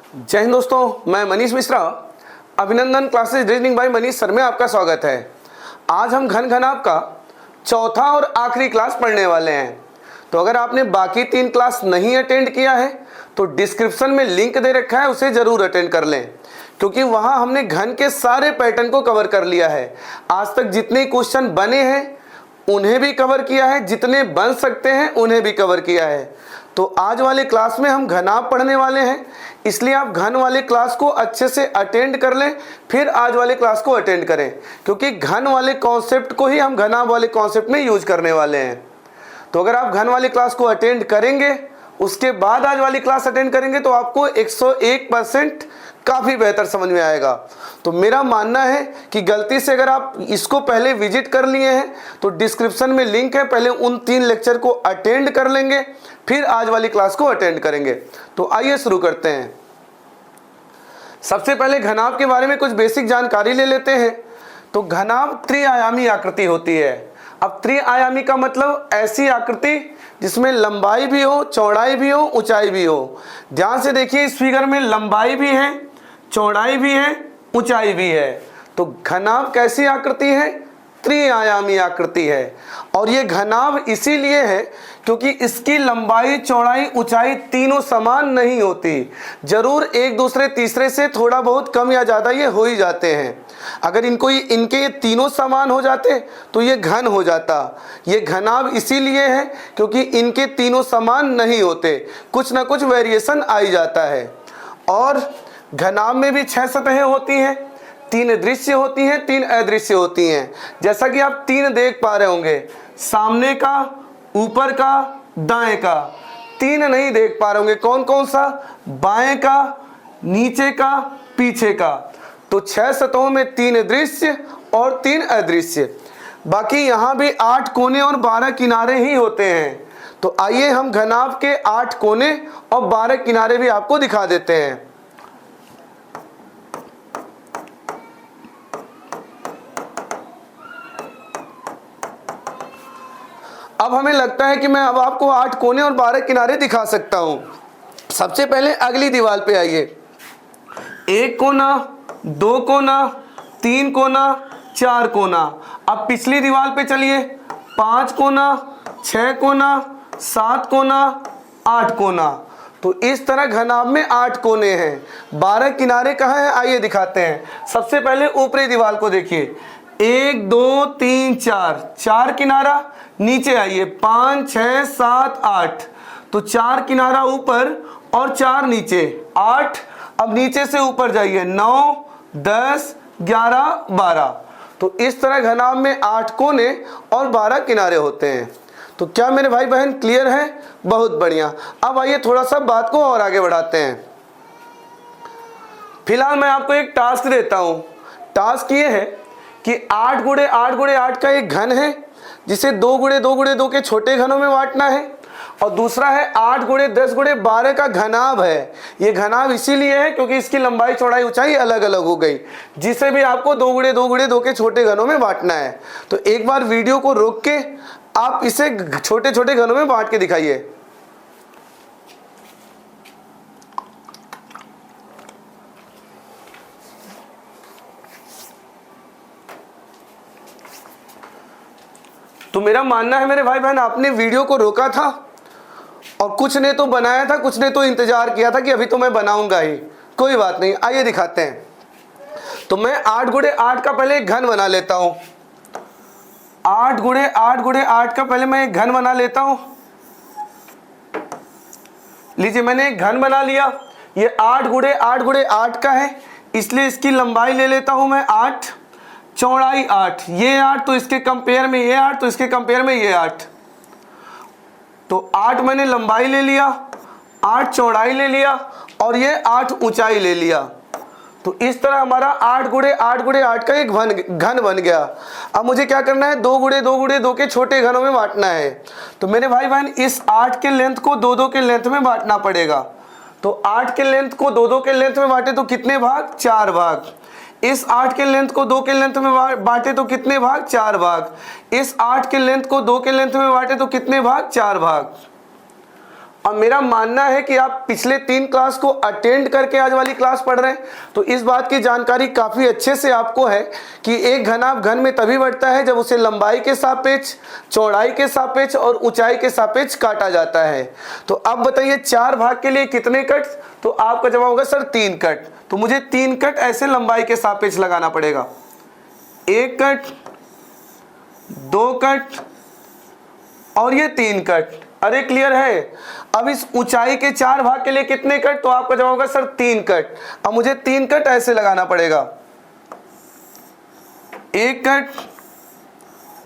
जय हिंद दोस्तों, मैं मनीष मिश्रा। अभिनंदन classes reasoning bye Manish sir में आपका स्वागत है। आज हम घन घनाभ का चौथा और आखिरी क्लास पढ़ने वाले हैं। तो अगर आपने बाकी 3 क्लास नहीं अटेंड किया है तो डिस्क्रिप्शन में लिंक दे रखा है, उसे ज़रूर अटेंड कर लें, क्योंकि वहाँ हमने घन के सारे पैटर्न को कवर कर लिया है। आज तक जितने क्वेश्चन बने हैं उन्हें भी कवर किया है, जितने बन सकते हैं उन्हें भी कवर किया है। तो आज वाले क्लास में हम घनाभ पढ़ने वाले हैं, इसलिए आप घन वाले क्लास को अच्छे से अटेंड कर लें, फिर आज वाले क्लास को अटेंड करें, क्योंकि घन वाले कॉन्सेप्ट को ही हम घनाभ वाले कॉन्सेप्ट में यूज करने वाले हैं। तो अगर आप घन वाली क्लास को अटेंड करेंगे, उसके बाद आज वाली क्लास अटेंड करेंगे, तो आपको 101% काफ़ी बेहतर समझ में आएगा। तो मेरा मानना है कि गलती से अगर आप इसको पहले विजिट कर लिए हैं तो डिस्क्रिप्शन में लिंक है, पहले उन 3 लेक्चर को अटेंड कर लेंगे, फिर आज वाली क्लास को अटेंड करेंगे। तो आइए शुरू करते हैं। सबसे पहले घनाभ के बारे में कुछ बेसिक जानकारी ले लेते हैं। तो घनाभ त्रिआयामी आकृति होती है। अब त्रिआयामी का मतलब ऐसी आकृति जिसमें लंबाई भी हो, चौड़ाई भी हो, ऊंचाई भी हो। ध्यान से देखिए, इस फिगर में लंबाई भी है, चौड़ाई भी है, ऊंचाई भी है। तो घनाभ कैसी आकृति है? त्रिआयामी आकृति है। और ये घनाभ इसीलिए है क्योंकि इसकी लंबाई, चौड़ाई, ऊंचाई तीनों समान नहीं होती। जरूर एक दूसरे तीसरे से थोड़ा बहुत कम या ज़्यादा ये हो ही जाते हैं। अगर इनके ये तीनों समान हो जाते तो ये घन हो जाता। ये घनाभ इसीलिए है क्योंकि इनके तीनों समान नहीं होते, कुछ ना कुछ वेरिएशन आ ही जाता है। और घनाभ में भी 6 सतहें होती हैं, 3 दृश्य होती हैं, 3 अदृश्य होती हैं। जैसा कि आप 3 देख पा रहे होंगे, सामने का, ऊपर का, दाएं का। 3 नहीं देख पा रहे होंगे, कौन कौन सा? बाएं का, नीचे का, पीछे का। तो 6 सतहों में 3 दृश्य और 3 अदृश्य। बाकी यहाँ भी 8 कोने और 12 किनारे ही होते हैं। तो आइए हम घनाभ के 8 कोने और 12 किनारे भी आपको दिखा देते हैं। अब हमें लगता है कि मैं अब आपको 8 कोने और 12 किनारे दिखा सकता हूं। सबसे पहले अगली दीवार पे आइए। 1 कोना, 2 कोना, 3 कोना, 4 कोना। अब पिछली दीवार पे चलिए। 5 कोना, 6 कोना, 7 कोना, 8 कोना। तो इस तरह घनाभ में 8 कोने हैं। 12 किनारे कहाँ हैं? आइए दिखाते हैं। सबसे पहले ऊपरी दीवार को देखिए। 1 2 3 4, 4 किनारा। नीचे आइए, 5 6 7 8। तो 4 किनारा ऊपर और 4 नीचे, 8। अब नीचे से ऊपर जाइए, 9 10 11 12। तो इस तरह घनाभ में 8 कोने और 12 किनारे होते हैं। तो क्या मेरे भाई बहन क्लियर है? बहुत बढ़िया। अब आइए थोड़ा सा बात को और आगे बढ़ाते हैं। फिलहाल मैं आपको एक टास्क देता हूं। टास्क ये है कि 8 गुणे 8 गुणे 8 का एक घन है, जिसे 2 गुणे 2 गुणे 2 के छोटे घनों में बांटना है। और दूसरा है 8 गुणे 10 गुणे 12 का घनाभ है। ये घनाभ इसीलिए है क्योंकि इसकी लंबाई, चौड़ाई, ऊंचाई अलग अलग हो गई, जिसे भी आपको 2 गुणे 2 गुणे 2 के छोटे घनों में बांटना है। तो एक बार वीडियो को रोक के आप इसे छोटे छोटे घनों में बांट के दिखाइए। तो मेरा मानना है मेरे भाई बहन, आपने वीडियो को रोका था और कुछ ने तो बनाया था, कुछ ने तो इंतजार किया था कि अभी तो मैं बनाऊंगा ही। कोई बात नहीं, आइए दिखाते हैं। तो मैं 8 गुणे 8 का पहले एक घन बना लेता हूं। 8 गुणे 8 गुणे 8 का पहले मैं एक घन बना लेता हूं। लीजिए, मैंने एक घन बना लिया। ये 8 गुणे 8 गुणे 8 का है, इसलिए इसकी लंबाई ले लेता हूं मैं 8, चौड़ाई 8। ये 8 तो इसके कंपेयर में ये 8, तो इसके कंपेयर में ये 8। तो 8 मैंने लंबाई ले लिया, 8 चौड़ाई ले लिया और ये 8 ऊंचाई ले लिया। तो इस तरह हमारा 8 गुणे 8 गुणे 8 का एक घन बन गया। अब मुझे क्या करना है? 2 गुणे 2 गुणे 2 के छोटे घनों में बांटना है। तो मेरे भाई बहन, इस 8 के लेंथ को 2 2 के लेंथ में बांटना पड़ेगा। तो 8 के लेंथ को 2 2 के लेंथ में बांटे तो कितने भाग? 4 भाग। इस 8 के लेंथ को 2 के लेंथ में बांटे तो कितने भाग? 4 भाग। इस 8 के लेंथ को 2 के लेंथ में बांटे तो कितने भाग? 4 भाग। और मेरा मानना है कि आप पिछले 3 क्लास को अटेंड करके आज वाली क्लास पढ़ रहे हैं, तो इस बात की जानकारी काफ़ी अच्छे से आपको है कि एक घनाभ घन में तभी बढ़ता है जब उसे लंबाई के सापेक्ष, चौड़ाई के सापेक्ष और ऊंचाई के सापेक्ष काटा जाता है। तो अब बताइए 4 भाग के लिए कितने कट? तो आपका जवाब होगा सर 3 कट। तो मुझे 3 कट ऐसे लंबाई के सापेक्ष लगाना पड़ेगा, 1 कट, 2 कट और ये 3 कट। अरे क्लियर है? अब इस ऊंचाई के 4 भाग के लिए कितने कट? तो आपका जवाब होगा सर 3 कट। अब मुझे 3 कट ऐसे लगाना पड़ेगा, 1 कट,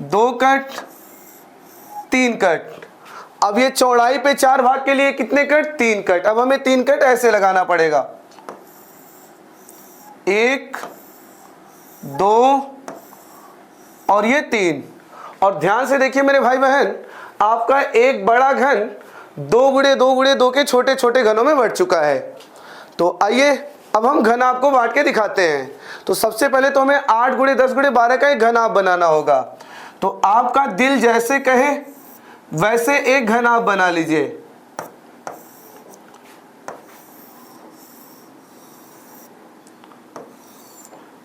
2 कट, 3 कट। अब ये चौड़ाई पे 4 भाग के लिए कितने कट? 3 कट। अब हमें 3 कट ऐसे लगाना पड़ेगा, 1, 2 और ये 3। और ध्यान से देखिए मेरे भाई बहन, आपका एक बड़ा घन 2 गुणे 2 गुणे 2 के छोटे छोटे घनों में बढ़ चुका है। तो आइए अब हम घन आपको बांट के दिखाते हैं। तो सबसे पहले तो हमें 8 गुणे 10 गुणे 12 का एक घन आप बनाना होगा। तो आपका दिल जैसे कहे वैसे एक घन आप बना लीजिए।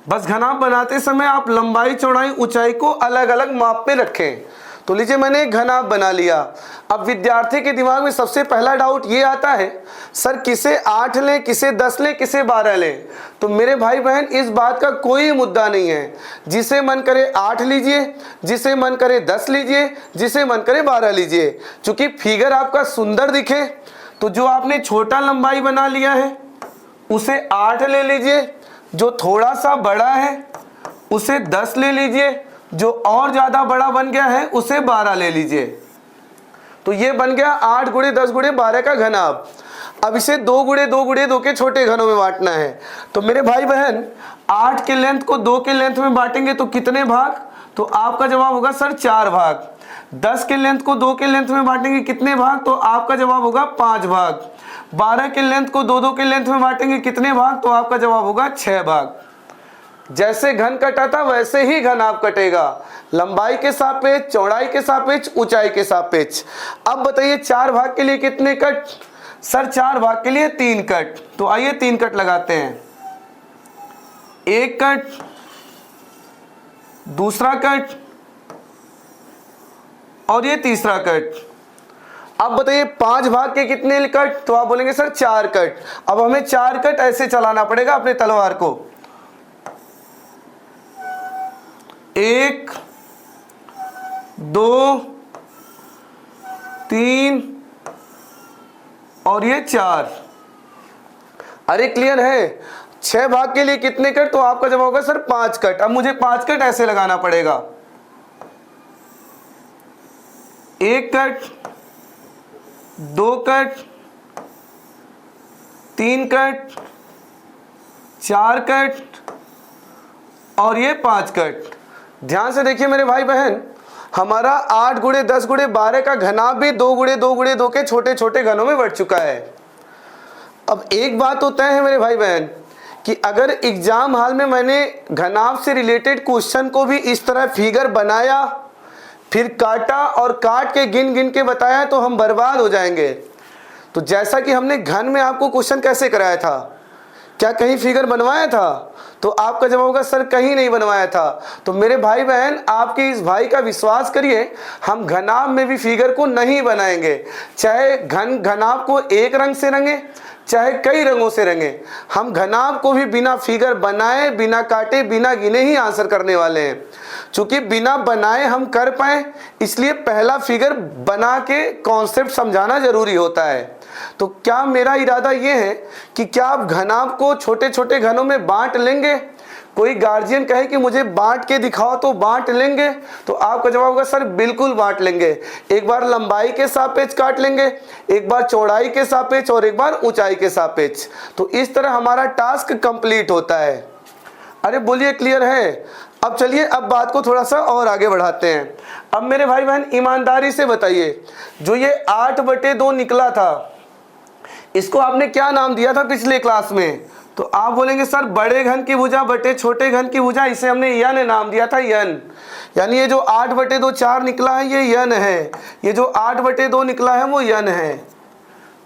बस घनाभ बनाते समय आप लंबाई, चौड़ाई, ऊंचाई को अलग अलग माप में रखें। तो लीजिए मैंने एक घनाभ बना लिया। अब विद्यार्थी के दिमाग में सबसे पहला डाउट ये आता है, सर किसे 8 लें, किसे 10 लें, किसे 12 लें? तो मेरे भाई बहन इस बात का कोई मुद्दा नहीं है। जिसे मन करे 8 लीजिए, जिसे मन करे 10 लीजिए, जिसे मन करे 12 लीजिए। चूंकि फिगर आपका सुंदर दिखे तो जो आपने छोटा लंबाई बना लिया है उसे 8 ले लीजिए, जो थोड़ा सा बड़ा है उसे 10 ले लीजिए, जो और ज्यादा बड़ा बन गया है उसे 12 ले लीजिए। तो ये बन गया 8 गुणे 10 गुणे 12 का घनाभ। अब इसे 2 गुणे 2 गुणे 2 के छोटे घनों में बांटना है। तो मेरे भाई बहन 8 के लेंथ को 2 के लेंथ में बांटेंगे तो कितने भाग? तो आपका जवाब होगा सर 4 भाग। 10 के लेंथ को 2 के लेंथ में बांटेंगे कितने भाग? तो आपका जवाब होगा 5 भाग। 12 के लेंथ को 2 2 के लेंथ में बांटेंगे कितने भाग? तो आपका जवाब होगा 6 भाग। जैसे घन कटा था वैसे ही घनाभ कटेगा, लंबाई के सापेक्ष, चौड़ाई के सापेक्ष, ऊंचाई के सापेक्ष। अब बताइए 4 भाग के लिए कितने कट? सर 4 भाग के लिए 3 कट। तो आइए 3 कट लगाते हैं, 1 कट, दूसरा कट और ये तीसरा कट। अब बताइए 5 भाग के कितने कट? तो आप बोलेंगे सर 4 कट। अब हमें 4 कट ऐसे चलाना पड़ेगा अपने तलवार को, 1, 2, 3 और ये 4। अरे क्लियर है? 6 भाग के लिए कितने कट? तो आपका जवाब होगा सर 5 कट। अब मुझे 5 कट ऐसे लगाना पड़ेगा, 1 कट, 2 कट, 3 कट, 4 कट और ये 5 कट। ध्यान से देखिए मेरे भाई बहन, हमारा 8 गुणे 10 गुणे 12 का घनाभ भी 2 गुणे 2 गुणे 2 के छोटे छोटे घनों में बढ़ चुका है। अब एक बात तो तय है मेरे भाई बहन कि अगर एग्जाम हॉल में मैंने घनाभ से रिलेटेड क्वेश्चन को भी इस तरह फिगर बनाया, फिर काटा और काट के गिन गिन के बताया तो हम बर्बाद हो जाएंगे। तो जैसा कि हमने घन में आपको क्वेश्चन कैसे कराया था, क्या कहीं फिगर बनवाया था? तो आपका जवाब होगा सर कहीं नहीं बनवाया था। तो मेरे भाई बहन आपके इस भाई का विश्वास करिए, हम घनाभ में भी फिगर को नहीं बनाएंगे। चाहे घनाभ को एक रंग से रंगे, चाहे कई रंगों से रंगे, हम घनाभ को भी बिना फिगर बनाए, बिना काटे, बिना गिने ही आंसर करने वाले हैं। चूंकि बिना बनाए हम कर पाए, इसलिए पहला फिगर बना के कॉन्सेप्ट समझाना जरूरी होता है। तो क्या मेरा इरादा ये है कि क्या आप घनाभ को छोटे छोटे घनों में बांट लेंगे? कोई गार्जियन कहे कि मुझे बांट के दिखाओ तो बांट लेंगे? तो आपका जवाब होगा सर बिल्कुल बांट लेंगे। एक बार लंबाई के सापेक्ष काट लेंगे, एक बार चौड़ाई के सापेक्ष और एक बार ऊंचाई के सापेक्ष। तो इस तरह हमारा टास्क कंप्लीट होता है। अरे बोलिए क्लियर है? अब चलिए अब बात को थोड़ा सा और आगे बढ़ाते हैं। अब मेरे भाई बहन ईमानदारी से बताइए, जो ये 8/2 निकला था, इसको आपने क्या नाम दिया था पिछले क्लास में? तो आप बोलेंगे सर बड़े घन की भुजा बटे छोटे घन की भुजा, इसे हमने यन नाम दिया था, यन। यानी ये जो 8/2 4 निकला है ये यन है, ये जो 8/2 निकला है वो यन है।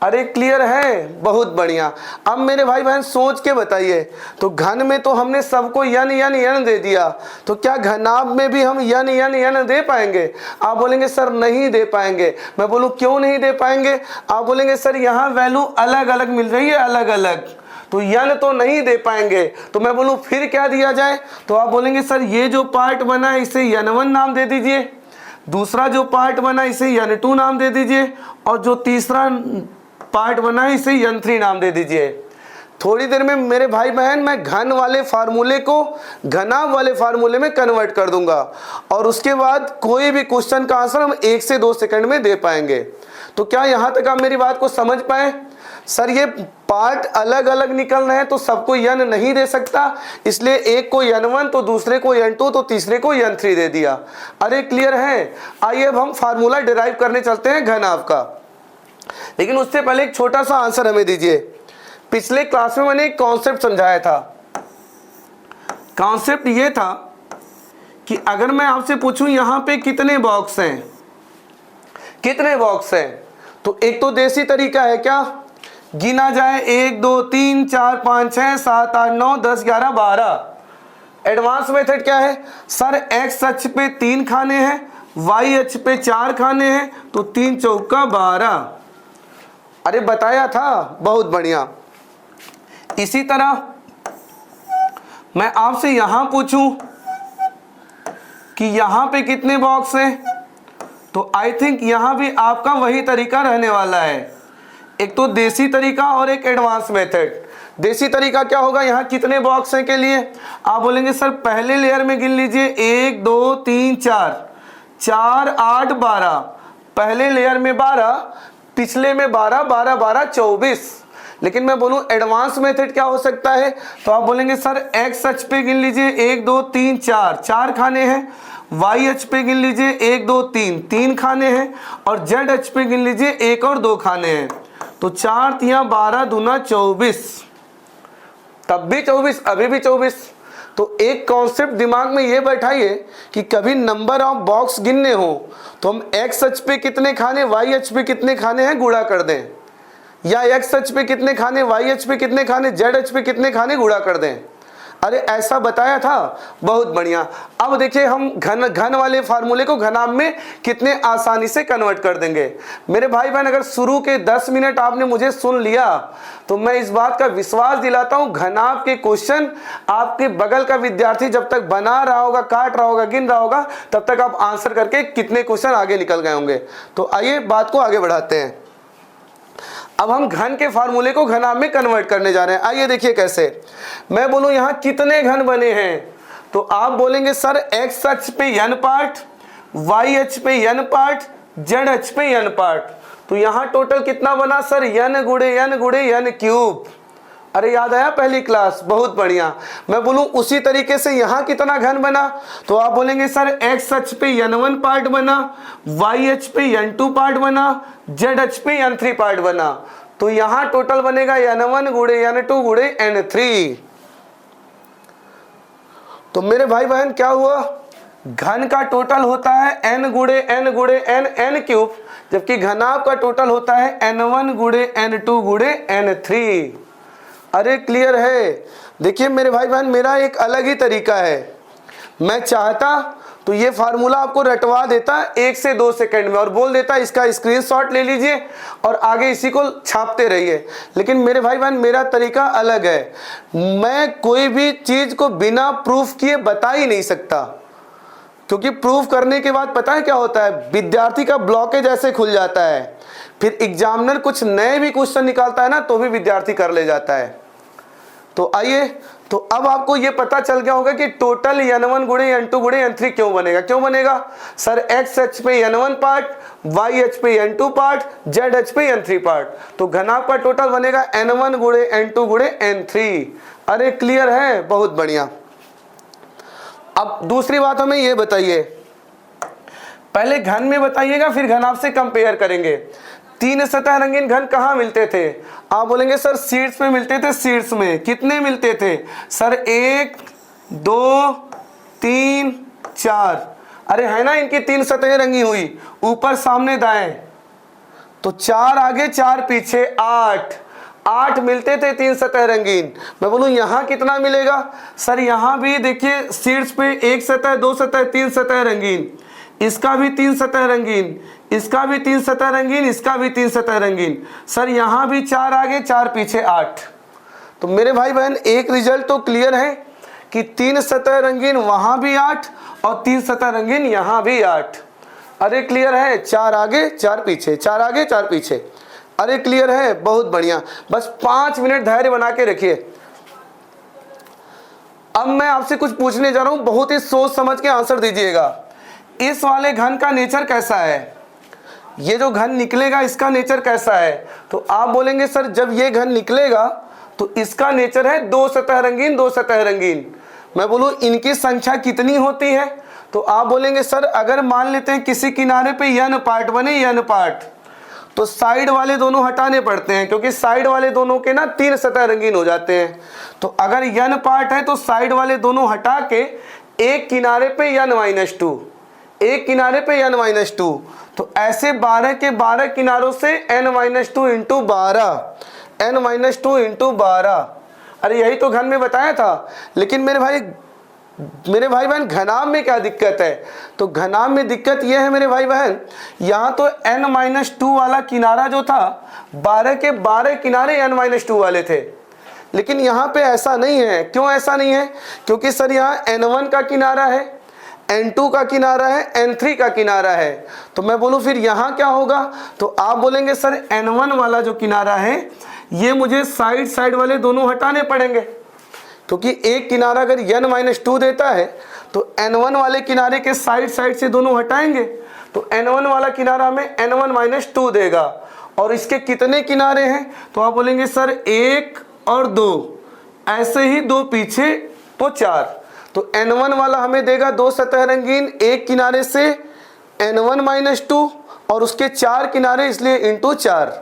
अरे क्लियर है, बहुत बढ़िया। अब मेरे भाई बहन सोच के बताइए, तो घन में तो हमने सबको यन यन यन दे दिया, तो क्या घनाभ में भी हम यन यन यन दे पाएंगे? आप बोलेंगे सर नहीं दे पाएंगे। मैं बोलूँ क्यों नहीं दे पाएंगे? आप बोलेंगे सर यहाँ वैल्यू अलग अलग मिल रही है, अलग अलग, तो यन तो नहीं दे पाएंगे। तो मैं बोलूँ फिर क्या दिया जाए? तो आप बोलेंगे सर ये जो पार्ट बना है इसे n1 नाम दे दीजिए, दूसरा जो पार्ट बना इसे n2 नाम दे दीजिए, और जो तीसरा पार्ट बना है इसे n3 नाम दे दीजिए। थोड़ी देर में मेरे भाई बहन मैं घन वाले फार्मूले को घनाभ वाले फार्मूले में कन्वर्ट कर दूंगा, और उसके बाद कोई भी क्वेश्चन का आंसर हम 1 से 2 सेकंड में दे पाएंगे। तो क्या यहाँ तक आप मेरी बात को समझ पाए? सर ये पार्ट अलग अलग निकल रहे हैं तो सबको यन नहीं दे सकता, इसलिए एक को n1 तो दूसरे को n2 तो तीसरे को n3 दे दिया। अरे क्लियर है? आइए अब हम फार्मूला डिराइव करने चलते हैं घनाभ का, लेकिन उससे पहले एक छोटा सा आंसर हमें दीजिए। पिछले क्लास में मैंने एक कॉन्सेप्ट समझाया था। कॉन्सेप्ट ये था कि अगर मैं आपसे पूछूं यहाँ पे कितने बॉक्स हैं, कितने बॉक्स हैं, तो एक तो देसी तरीका है, क्या गिना जाए 1 2 3 4 5 6 7 8 9 10 11 12। एडवांस मेथड क्या है? सर एक्स अक्ष पे 3 खाने हैं, वाई अक्ष पे 4 खाने हैं, तो 3 चौका 12। अरे बताया था, बहुत बढ़िया। इसी तरह मैं आपसे यहां पूछूं कि यहां पे कितने बॉक्स हैं, तो आई थिंक यहां भी आपका वही तरीका रहने वाला है, एक तो देसी तरीका और एक एडवांस मेथड। देसी तरीका क्या होगा? यहाँ कितने बॉक्स हैं के लिए आप बोलेंगे सर पहले लेयर में गिन लीजिए 1 2 3 4 4 8 12, पहले लेयर में 12, पिछले में 12 12 12 24। लेकिन मैं बोलूं एडवांस मेथड क्या हो सकता है? तो आप बोलेंगे सर एक्स अक्ष पे गिन लीजिए 1 2 3 4 4 खाने हैं, वाई अक्ष पे गिन लीजिए 1 2 3 3 खाने हैं, और जेड अक्ष पे गिन लीजिए 1 और 2 खाने हैं। तो 4 तिया 12 दूना 24, तब भी 24, अभी भी 24। तो एक कॉन्सेप्ट दिमाग में ये बैठाइए कि कभी नंबर ऑफ बॉक्स गिनने हो तो हम एक्स अक्ष पे कितने खाने, वाई अक्ष पे कितने खाने हैं गुणा कर दें, या एक्स अक्ष पे कितने खाने, वाई अक्ष पे कितने खाने, जेड अक्ष पे कितने खाने गुणा कर दें। अरे ऐसा बताया था, बहुत बढ़िया। अब देखिए हम घन वाले फार्मूले को घनाभ में कितने आसानी से कन्वर्ट कर देंगे। मेरे भाई बहन अगर शुरू के 10 मिनट आपने मुझे सुन लिया तो मैं इस बात का विश्वास दिलाता हूं घनाभ के क्वेश्चन आपके बगल का विद्यार्थी जब तक बना रहा होगा, काट रहा होगा, गिन रहा होगा, तब तक आप आंसर करके कितने क्वेश्चन आगे निकल गए होंगे। तो आइए बात को आगे बढ़ाते हैं। अब हम घन के फार्मूले को घनाभ में कन्वर्ट करने जा रहे हैं। आइए देखिए कैसे। मैं बोलूं यहां कितने घन बने हैं, तो आप बोलेंगे सर एक्स अक्ष पे n पार्ट, वाई अक्ष पे n पार्ट, जेड अक्ष पे n पार्ट, तो यहां टोटल कितना बना सर n गुणे n क्यूब। अरे याद आया पहली क्लास, बहुत बढ़िया। मैं बोलूं उसी तरीके से यहां कितना घन बना, तो आप बोलेंगे सर एक्स अक्ष पे n1 पार्ट बना, वाई अक्ष पे n2 पार्ट बना, जेड अक्ष पे n3 पार्ट बना, तो यहां टोटल बनेगा n1 गुणे n2 गुणे n3। तो मेरे भाई बहन क्या हुआ? घन का टोटल होता है n गुणे n क्यूब, जबकि घनाभ का टोटल होता है n1 गुणे n2 गुणे n3। अरे क्लियर है? देखिए मेरे भाई बहन मेरा एक अलग ही तरीका है, मैं चाहता तो ये फार्मूला आपको रटवा देता 1 से 2 सेकंड में और बोल देता इसका स्क्रीनशॉट ले लीजिए और आगे इसी को छापते रहिए। लेकिन मेरे भाई बहन मेरा तरीका अलग है, मैं कोई भी चीज को बिना प्रूफ किए बता ही नहीं सकता, क्योंकि प्रूफ करने के बाद पता है क्या होता है, विद्यार्थी का ब्लॉकेज ऐसे खुल जाता है, फिर एग्जामिनर कुछ नए भी क्वेश्चन निकालता है ना तो भी विद्यार्थी कर ले जाता है। तो आइए, तो अब आपको ये पता चल गया होगा कि टोटल n1 गुणे n2 गुणे n3 क्यों बनेगा। क्यों बनेगा सर? एक्स अक्ष पे n1 पार्ट, वाई अक्ष पे n2 पार्ट, जेड अक्ष पे n3 पार्ट, तो घनाभ का टोटल बनेगा n1 गुणे n2 गुणे n3। अरे क्लियर है? बहुत बढ़िया। अब दूसरी बात हमें ये बताइए, पहले घन में बताइएगा फिर घनाभ से कंपेयर करेंगे। 3 सतह रंगीन घन कहाँ मिलते थे? आप बोलेंगे सर शीट्स में मिलते थे। शीट्स में कितने मिलते थे सर? 1 2 3 4। अरे है ना, इनकी 3 सतहें रंगी हुई, ऊपर सामने दाएं। तो 4 आगे 4 पीछे 8, 8 मिलते थे 3 सतह रंगीन। मैं बोलूँ यहाँ कितना मिलेगा? सर यहाँ भी देखिए शीर्ष पे 1 सतह 2 सतह 3 सतह रंगीन, इसका भी 3 सतह रंगीन, इसका भी 3 सतह रंगीन, इसका भी 3 सतह रंगीन। सर यहाँ भी 4 आगे 4 पीछे 8। तो मेरे भाई बहन एक रिजल्ट तो क्लियर है कि 3 सतह रंगीन वहाँ भी 8 और 3 सतह रंगीन यहाँ भी 8। अरे क्लियर है? 4 आगे 4 पीछे, 4 आगे 4 पीछे। अरे क्लियर है? बहुत बढ़िया। बस 5 मिनट धैर्य बना के रखिए। अब मैं आपसे कुछ पूछने जा रहा हूं, बहुत ही सोच समझ के आंसर दीजिएगा। इस वाले घन का नेचर कैसा है? ये जो घन निकलेगा इसका नेचर कैसा है? तो आप बोलेंगे सर जब ये घन निकलेगा तो इसका नेचर है 2 सतह रंगीन 2 सतह रंगीन। मैं बोलूं इनकी संख्या कितनी होती है? तो आप बोलेंगे सर अगर मान लेते हैं किसी किनारे पे n पार्ट बने, n पार्ट, तो साइड वाले दोनों हटाने पड़ते हैं क्योंकि साइड वाले दोनों के ना 3 सतह रंगीन हो जाते हैं। तो अगर n पार्ट है तो साइड वाले दोनों हटा के एक किनारे पे n-2, एक किनारे पे n-2। तो ऐसे 12 के 12 किनारों से n-2 इंटू 12, n-2 इंटू 12। अरे यही तो घन में बताया था। लेकिन मेरे भाई बहन घनाभ में क्या दिक्कत है? तो घनाभ में दिक्कत यह है मेरे भाई बहन, यहाँ तो n-2 वाला किनारा जो था 12 के 12 किनारे n-2 वाले थे, लेकिन यहाँ पे ऐसा नहीं है। क्यों ऐसा नहीं है? क्योंकि सर यहाँ n1 का किनारा है, n2 का किनारा है, n3 का किनारा है। तो मैं बोलूँ फिर यहाँ क्या होगा? तो आप बोलेंगे सर n1 वाला जो किनारा है ये मुझे साइड वाले दोनों हटाने पड़ेंगे, क्योंकि एक किनारा अगर n-2 देता है तो n1 वाले किनारे के साइड से दोनों हटाएंगे तो n1 वाला किनारा हमें n1-2 देगा। और इसके कितने किनारे हैं? तो आप बोलेंगे सर 1 और 2, ऐसे ही 2 पीछे तो 4। तो n1 वाला हमें देगा 2 सतह रंगीन, एक किनारे से n1-2 और उसके 4 किनारे, इसलिए इंटू 4।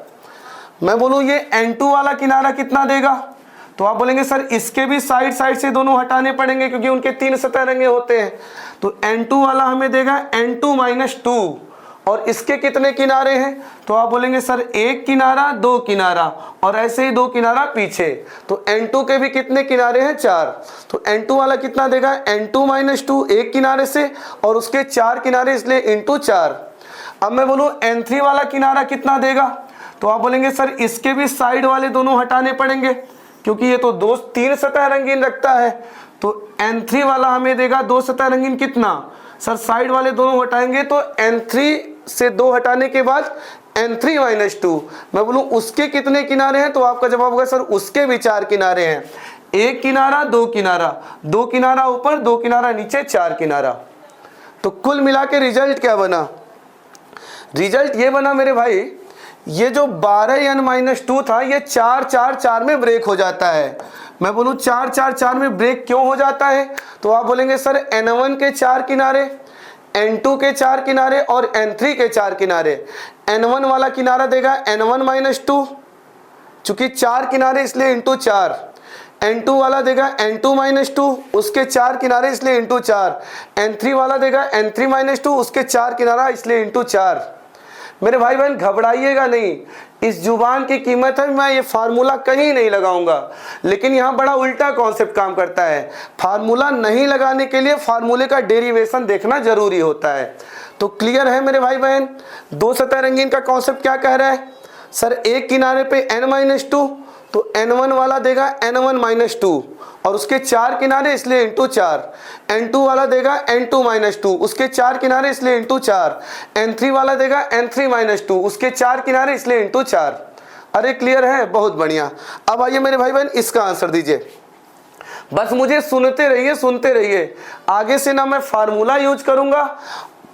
मैं बोलूँ ये n2 वाला किनारा कितना देगा? तो आप बोलेंगे सर इसके भी साइड से दोनों हटाने पड़ेंगे क्योंकि उनके 3 सतह रंगे होते हैं। तो n2 वाला हमें देगा n2-2 और इसके कितने किनारे हैं? तो आप बोलेंगे सर एक किनारा 2 किनारा और ऐसे ही 2 किनारा पीछे। तो n2 के भी कितने किनारे हैं? 4। तो n2 वाला कितना देगा? n2-2 एक किनारे से और उसके 4 किनारे, इसलिए इंटू 4। अब मैं बोलूँ n3 वाला किनारा कितना देगा? तो आप बोलेंगे सर इसके भी साइड वाले दोनों हटाने पड़ेंगे क्योंकि ये तो 3 सतह रंगीन रखता है। तो n3 वाला हमें देगा 2 सतह रंगीन कितना? सर साइड वाले दोनों हटाएंगे तो n3 से 2 हटाने के बाद n3-2। मैं बोलूँ उसके कितने किनारे हैं? तो आपका जवाब होगा सर उसके भी 4 किनारे हैं, एक किनारा 2 किनारा, 2 किनारा ऊपर 2 किनारा नीचे, 4 किनारा। तो कुल मिला के रिजल्ट क्या बना? रिजल्ट ये बना मेरे भाई, ये जो 12n-2 था ये 4-4-4 में ब्रेक हो जाता है। मैं बोलूँ 4-4-4 में ब्रेक क्यों हो जाता है? तो आप बोलेंगे सर n1 के 4 किनारे, n2 के 4 किनारे और n3 के 4 किनारे। n1 वाला किनारा देगा n1-2, चूंकि 4 किनारे इसलिए इंटू 4। n2 वाला देगा n2-2, उसके 4 किनारे इसलिए इंटू 4। n3 वाला देगा n3-2, उसके 4 किनारा इसलिए इंटू 4। मेरे भाई बहन घबराइएगा नहीं, इस जुबान की कीमत है, मैं ये फार्मूला कहीं नहीं लगाऊंगा। लेकिन यहाँ बड़ा उल्टा कॉन्सेप्ट काम करता है। फार्मूला नहीं लगाने के लिए फार्मूले का डेरिवेशन देखना जरूरी होता है। तो क्लियर है मेरे भाई बहन? 2 सतह रंगीन का कॉन्सेप्ट क्या कह रहा है? सर एक किनारे पे n-2, तो n1 वाला देगा n1-2 और उसके 4 किनारे, इसलिए इंटू 4। n2 वाला देगा n2-2, उसके 4 किनारे, इसलिए इंटू 4। n3 वाला देगा n3-2, उसके 4 किनारे, इसलिए इंटू 4। अरे क्लियर है? बहुत बढ़िया। अब आइए मेरे भाई बहन इसका आंसर दीजिए। बस मुझे सुनते रहिए। आगे से ना मैं फार्मूला यूज करूंगा,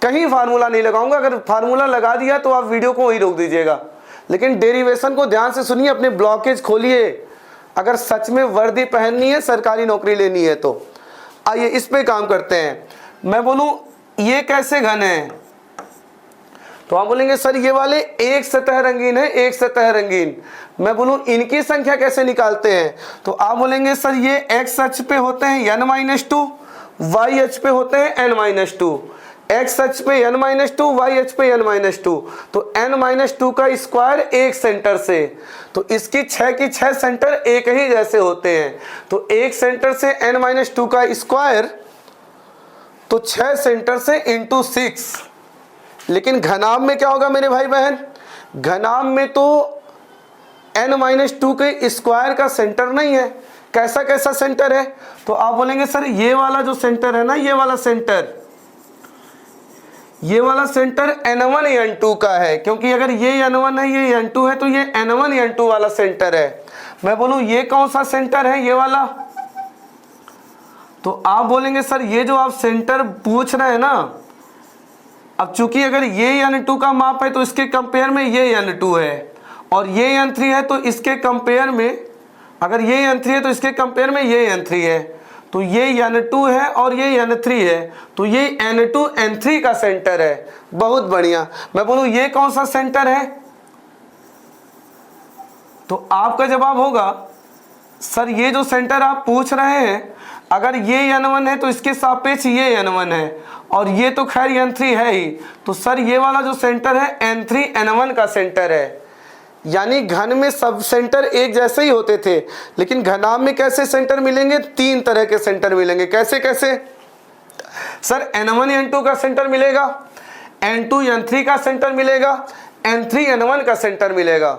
कहीं फार्मूला नहीं लगाऊंगा। अगर फार्मूला लगा दिया तो आप वीडियो को वहीं रोक दीजिएगा, लेकिन डेरिवेशन को ध्यान से सुनिए, अपने ब्लॉकेज खोलिए। अगर सच में वर्दी पहननी है, सरकारी नौकरी लेनी है तो आइए इस पे काम करते हैं। मैं बोलूं ये कैसे घन है? तो आप बोलेंगे सर ये वाले एक सतह रंगीन है, एक सतह रंगीन। मैं बोलूं इनकी संख्या कैसे निकालते हैं? तो आप बोलेंगे सर ये x अक्ष पे होते हैं n-2, y अक्ष पे होते हैं n-2। x अक्ष पे n-2, y अक्ष पे n-2, तो n-2 का स्क्वायर एक सेंटर से, तो इसकी 6 की 6 सेंटर एक ही जैसे होते हैं, तो एक सेंटर से n-2 का स्क्वायर, तो 6 सेंटर से इंटू 6। लेकिन घनाभ में क्या होगा मेरे भाई बहन, घनाभ में तो n-2 के स्क्वायर का सेंटर नहीं है। कैसा कैसा सेंटर है, तो आप बोलेंगे सर ये वाला जो सेंटर है ना, ये वाला सेंटर n1 n2 का है, क्योंकि अगर ये n1 है ये n2 है तो ये n1 n2 वाला सेंटर है। मैं बोलूं ये कौन सा सेंटर है, ये वाला, तो आप बोलेंगे सर ये जो आप सेंटर पूछ रहे हैं ना, अब चूंकि अगर ये n2 का माप है तो इसके कंपेयर में ये n2 है, और ये n3 है तो इसके कंपेयर में, अगर ये n3 है तो इसके कंपेयर में ये n3 है, तो ये n2 है और ये n3 है, तो ये n2 n3 का सेंटर है। बहुत बढ़िया। मैं बोलूं ये कौन सा सेंटर है, तो आपका जवाब होगा सर ये जो सेंटर आप पूछ रहे हैं, अगर ये n1 है तो इसके सापेक्ष ये n1 है, और ये तो खैर n3 है ही, तो सर ये वाला जो सेंटर है n3 n1 का सेंटर है। यानी घन में सब सेंटर एक जैसे ही होते थे, लेकिन घनाभ में कैसे सेंटर मिलेंगे, 3 तरह के सेंटर मिलेंगे। कैसे कैसे, सर n1 n2 का सेंटर मिलेगा, n2 n3 का सेंटर मिलेगा, n3 n1 का सेंटर मिलेगा।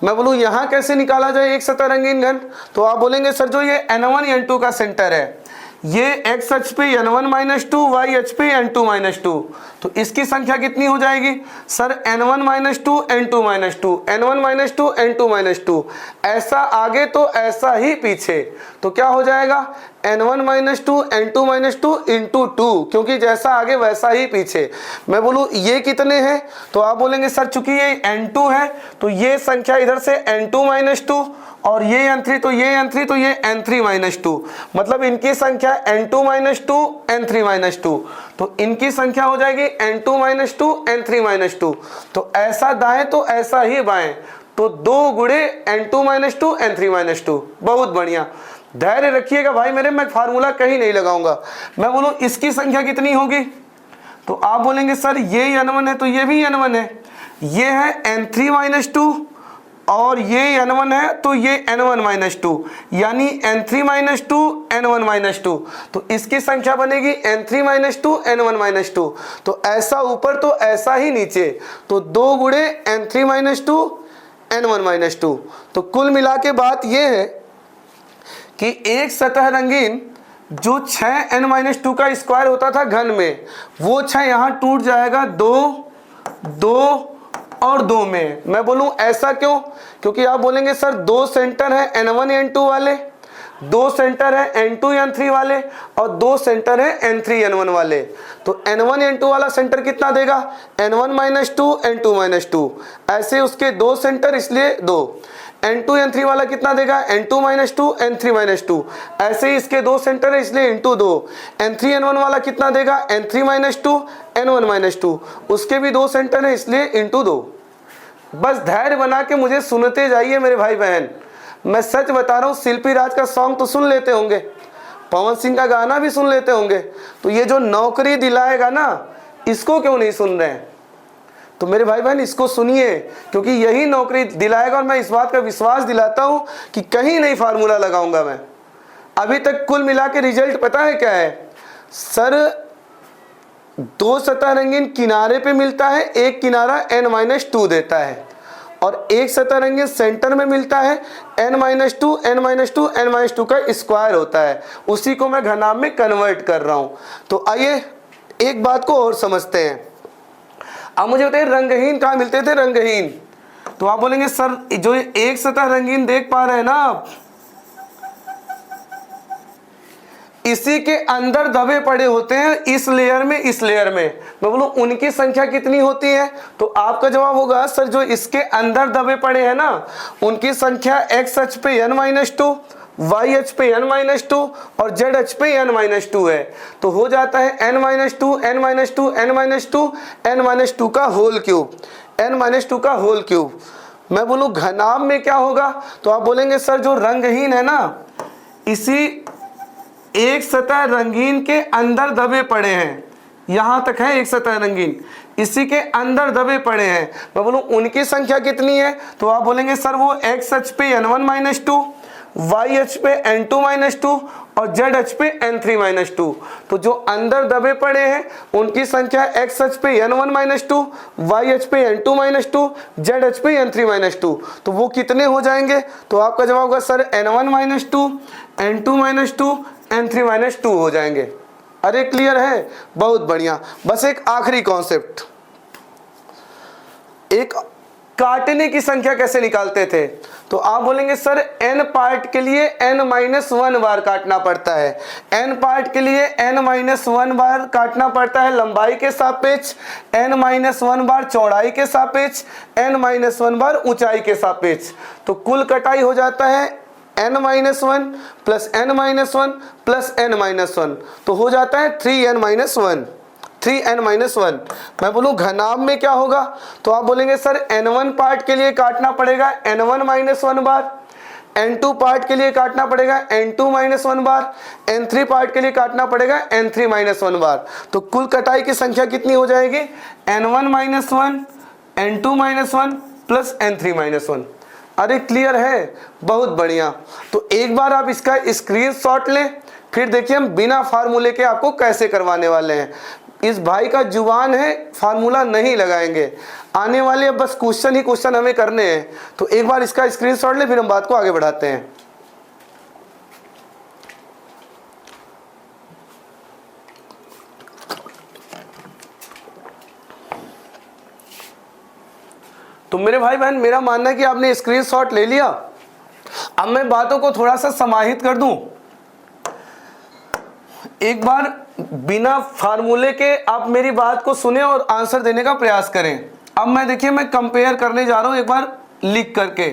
मैं बोलूँ यहाँ कैसे निकाला जाए एक सतह रंगीन घन, तो आप बोलेंगे सर जो ये n1 n2 का सेंटर है, ये x अक्ष पे n1 - 2, y अक्ष पे n2 - 2, तो इसकी संख्या कितनी हो जाएगी sir, n1 - 2 n2 - 2, n1 - 2 n2 - 2, ऐसा आगे तो ऐसा ही पीछे, तो क्या हो जाएगा n1 - 2 n2 - 2 इंटू 2, क्योंकि जैसा आगे वैसा ही पीछे। मैं बोलूँ ये कितने हैं, तो आप बोलेंगे सर चूंकि ये n2 है तो ये संख्या इधर से n2 - 2, और ये n3 तो ये n3 तो ये n3 - 2, मतलब इनकी संख्या n2 - 2 n3 - 2, तो इनकी संख्या हो जाएगी n2 - 2 n3 - 2, तो ऐसा दाएं तो ऐसा ही बाएं, तो 2 गुणे n2 - 2 n3 - 2। बहुत बढ़िया, धैर्य रखिएगा भाई मेरे, मैं फार्मूला कहीं नहीं लगाऊंगा। मैं बोलूँ इसकी संख्या कितनी होगी, तो आप बोलेंगे सर ये n1 है तो ये भी n1 है, ये है n3 - 2, और ये n1 है तो ये n1 - 2, यानी n3 - 2 n1 - 2, तो इसकी संख्या बनेगी n3 - 2 n1 - 2, तो ऐसा ऊपर तो ऐसा ही नीचे, तो 2 गुणे n3 - 2 n1 - 2। तो कुल मिला के बात ये है कि एक सतह रंगीन जो 6n - 2 का स्क्वायर होता था घन में, वो 6 यहाँ टूट जाएगा 2 2 और 2 में। मैं बोलूं ऐसा क्यों, क्योंकि आप बोलेंगे सर 2 सेंटर है n1 n2 वाले, 2 सेंटर है n2 n3 वाले, और 2 सेंटर है n3 n1 वाले, तो n1 n2 वाला सेंटर कितना देगा n1 - 2 n2 - 2, ऐसे उसके 2 सेंटर इसलिए 2। n2 n3 वाला कितना देगा n2 - 2 n3 - 2, ऐसे ही इसके 2 सेंटर है इसलिए इंटू 2। n3 n1 वाला कितना देगा n3 - 2 n1 - 2, उसके भी 2 सेंटर है इसलिए इंटू 2। बस धैर्य बना के मुझे सुनते जाइए मेरे भाई बहन, मैं सच बता रहा हूँ, शिल्पी राज का सॉन्ग तो सुन लेते होंगे, पवन सिंह का गाना भी सुन लेते होंगे, तो ये जो नौकरी दिलाएगा ना, इसको क्यों नहीं सुन रहे हैं, तो मेरे भाई बहन इसको सुनिए, क्योंकि यही नौकरी दिलाएगा, और मैं इस बात का विश्वास दिलाता हूं कि कहीं नहीं फार्मूला लगाऊंगा मैं। अभी तक कुल मिला के रिजल्ट पता है क्या है सर, 2 सतह रंगीन किनारे पे मिलता है, एक किनारा n-2 देता है, और एक सतह रंगीन सेंटर में मिलता है n-2 n-2 n-2 का स्क्वायर होता है, उसी को मैं घनाभ में कन्वर्ट कर रहा हूं। तो आइए एक बात को और समझते हैं। अब मुझे बताइए रंगहीन कहाँ मिलते थे, रंगहीन, तो आप बोलेंगे सर जो एक सतह रंगीन देख पा रहे हैं ना आप, इसी के अंदर दबे पड़े होते हैं, इस लेयर में इस लेयर में। मैं बोलूं उनकी संख्या कितनी होती है, तो आपका जवाब होगा सर जो इसके अंदर दबे पड़े हैं ना, उनकी संख्या x अक्ष पे n-2, y अक्ष पे n-2 और z अक्ष पे n-2 है, तो हो जाता है n-2 n-2 n-2 n-2 का होल क्यूब, n-2 का होल क्यूब। मैं बोलूं घनाभ में क्या होगा, तो आप बोलेंगे सर जो रंगहीन है ना, इसी एक सतह रंगीन के अंदर दबे पड़े हैं, यहाँ तक है एक सतह रंगीन, इसी के अंदर दबे पड़े हैं। मैं बोलूँ उनकी संख्या कितनी है, तो आप बोलेंगे सर वो x अक्ष पे n1-2, y अक्ष पे n2-2 और z अक्ष पे n3-2। तो जो अंदर दबे पड़े हैं उनकी संख्या x अक्ष पे n1-2, y अक्ष पे n2-2, z अक्ष पे n3-2। तो वो कितने हो जाएंगे, तो आपका जवाब होगा सर n1-2, n2-2, n3-2 हो जाएंगे। अरे क्लियर है, बहुत बढ़िया। बस एक आखिरी कॉन्सेप्ट, एक काटने की संख्या कैसे निकालते थे, तो आप बोलेंगे सर n पार्ट के लिए n-1 बार काटना पड़ता है। n पार्ट के लिए n-1 बार काटना पड़ता है लंबाई के सापेक्ष, n-1 बार चौड़ाई के सापेक्ष, n-1 बार ऊंचाई के सापेक्ष। तो कुल कटाई हो जाता है n-1 plus n-1 plus n-1, तो हो जाता है 3n-1। 3n-1। मैं बोलूँ घनाभ में क्या होगा, तो आप बोलेंगे सर n1 पार्ट के लिए काटना पड़ेगा n1-1 बार, n2 पार्ट के लिए काटना पड़ेगा n2-1 बार, n3 पार्ट के लिए काटना पड़ेगा n3-1 बार। तो कुल कटाई की संख्या कितनी हो जाएगी, n1-1, n2-1 प्लस n3-1। अरे क्लियर है, बहुत बढ़िया। तो एक बार आप इसका स्क्रीनशॉट लें, फिर देखिए हम बिना फार्मूले के आपको कैसे करवाने वाले हैं। इस भाई का जुबान है, फार्मूला नहीं लगाएंगे, आने वाले अब बस क्वेश्चन ही क्वेश्चन हमें करने हैं। तो एक बार इसका स्क्रीनशॉट ले, फिर हम बात को आगे बढ़ाते हैं। तो मेरे भाई बहन, मेरा मानना है कि आपने स्क्रीनशॉट ले लिया। अब मैं बातों को थोड़ा सा समाहित कर दूं। एक बार बिना फार्मूले के आप मेरी बात को सुने और आंसर देने का प्रयास करें। अब मैं देखिए मैं कंपेयर करने जा रहा हूं एक बार लिख करके,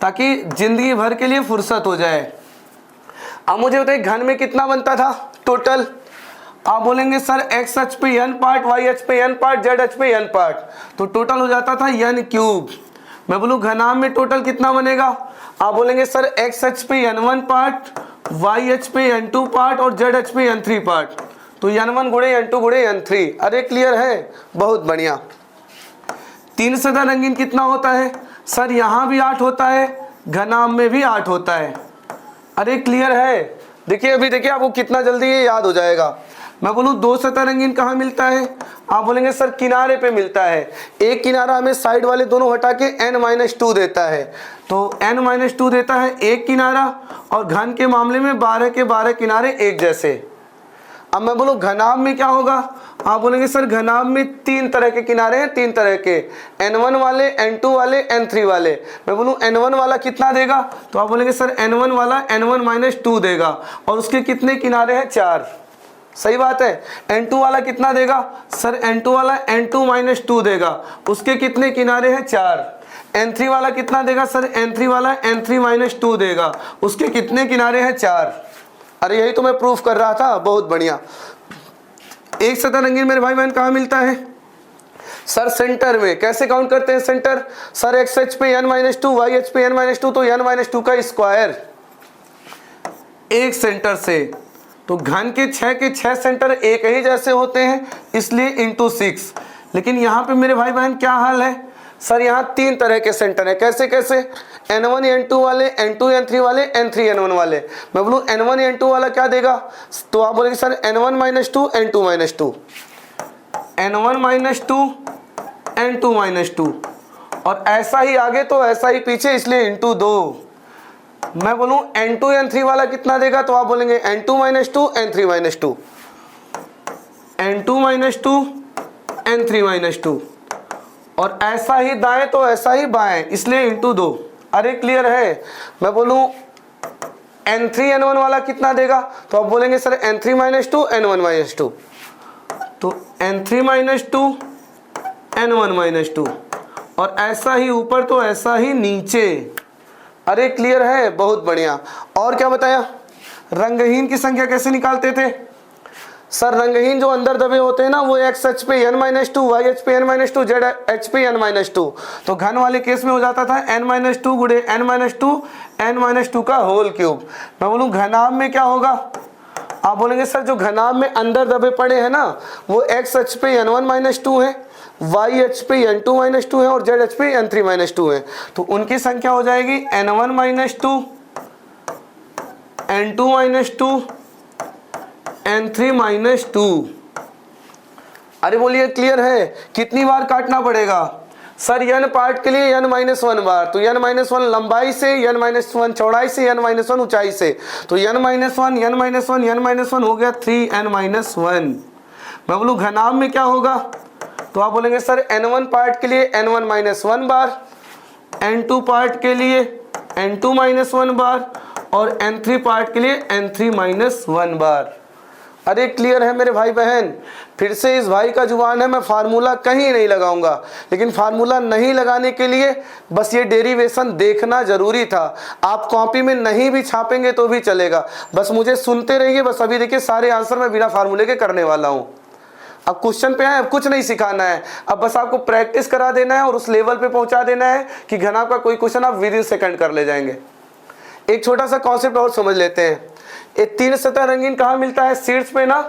ताकि जिंदगी भर के लिए फुर्सत हो जाए। अब मुझे बताइए घन में कितना बनता था टोटल, आप बोलेंगे सर x अक्ष पे n पार्ट, y अक्ष पे n पार्ट, z अक्ष पे n पार्ट, तो टोटल हो जाता था n³। मैं बोलूँ घनाभ में टोटल कितना बनेगा, आप बोलेंगे सर x अक्ष पे n1 पार्ट, y अक्ष पे n2 पार्ट और z अक्ष पे n3 पार्ट, तो n1 गुणे n2 गुणे n3। अरे क्लियर है, बहुत बढ़िया। 3 सतह रंगीन कितना होता है, सर यहाँ भी 8 होता है, घनाभ में भी 8 होता है। अरे क्लियर है, देखिए अभी देखिए आपको कितना जल्दी ये याद हो जाएगा। मैं बोलूँ 2 सतह रंगीन कहाँ मिलता है, आप बोलेंगे सर किनारे पे मिलता है। एक किनारा हमें साइड वाले दोनों हटा के n-2 देता है, तो n-2 देता है एक किनारा, और घन के मामले में 12 के 12 किनारे एक जैसे। अब मैं बोलूँ घनाभ में क्या होगा, आप बोलेंगे सर घनाभ में 3 तरह के किनारे हैं, 3 तरह के, n1 वाले, n2 वाले, n3 वाले। मैं बोलूँ n1 वाला कितना देगा, तो आप बोलेंगे सर n1 वाला n1-2 देगा, और उसके कितने किनारे हैं, 4। सही बात है। n2 वाला कितना देगा, सर n2 वाला n2-2 देगा, उसके कितने किनारे हैं, 4। n3 वाला कितना देगा, सर n3 वाला n3-2 देगा, उसके कितने किनारे हैं, 4। अरे यही तो मैं प्रूफ कर रहा था, बहुत बढ़िया। एक सतह रंगीन मेरे भाई बहन कहाँ मिलता है, सर सेंटर में। कैसे काउंट करते हैं सेंटर, सर x अक्ष पे n-2, y अक्ष पे n-2, तो n-2 का स्क्वायर एक सेंटर से। तो घन के 6 सेंटर एक ही जैसे होते हैं, इसलिए इंटू 6। लेकिन यहाँ पे मेरे भाई बहन क्या हाल है, सर यहाँ 3 तरह के सेंटर है। कैसे कैसे, n1 n2 वाले, n2 n3 वाले, n3 n1 वाले। मैं बोलूँ n1 n2 वाला क्या देगा, तो आप बोलेंगे sir n1-2 n2-2, n1-2 n2-2, और ऐसा ही आगे तो ऐसा ही पीछे, इसलिए इंटू 2। मैं बोलूँ n2 n3 वाला कितना देगा, तो आप बोलेंगे n2-2 n3-2, n2-2 n3-2, और ऐसा ही दाएं तो ऐसा ही बाएं, इसलिए इंटू 2। अरे क्लियर है। मैं बोलूँ n3 n1 वाला कितना देगा, तो आप बोलेंगे सर n3-2 n1-2, तो n3-2 n1-2, और ऐसा ही ऊपर तो ऐसा ही नीचे। अरे क्लियर है, बहुत बढ़िया। और क्या बताया, रंगहीन की संख्या कैसे निकालते थे, सर रंगहीन जो अंदर दबे होते हैं ना, वो x अक्ष पे n-2, y अक्ष पे n-2, z अक्ष पे n-2। तो घन वाले केस में हो जाता था n-2 गुणे n-2 का होल क्यूब। मैं बोलूँ घनाभ में क्या होगा, आप बोलेंगे सर जो घनाभ में अंदर दबे पड़े हैं ना वो x अक्ष पे n1-2 है, y अक्ष पे n2-2 है और z अक्ष पे n3-2 है। तो उनकी संख्या हो जाएगी n1-2, n2-2, n3-2। अरे बोलिए क्लियर है? कितनी बार काटना पड़ेगा सर? n पार्ट के लिए n-1 बार, तो n-1 लंबाई से, n-1 चौड़ाई से, n-1 ऊंचाई से, तो n-1 हो गया 3n-1। मैं बोलूँ घनाभ में क्या होगा? तो आप बोलेंगे सर n1 पार्ट के लिए n1-1 बार, n2 पार्ट के लिए n2-1 बार और n3 पार्ट के लिए n3-1 बार। अरे क्लियर है मेरे भाई बहन? फिर से इस भाई का जुबान है, मैं फार्मूला कहीं नहीं लगाऊंगा, लेकिन फार्मूला नहीं लगाने के लिए बस ये डेरिवेशन देखना जरूरी था। आप कॉपी में नहीं भी छापेंगे तो भी चलेगा, बस मुझे सुनते रहिए। बस अभी देखिए सारे आंसर मैं बिना फार्मूले के करने वाला हूँ। अब क्वेश्चन पे आए, अब कुछ नहीं सिखाना है, अब बस आपको प्रैक्टिस करा देना है और उस लेवल पे पहुंचा देना है कि घनाभ का कोई क्वेश्चन आप विद इन सेकंड कर ले जाएंगे। एक छोटा सा कॉन्सेप्ट और समझ लेते हैं। ये 3 सतह रंगीन कहाँ मिलता है? शीर्ष पे ना,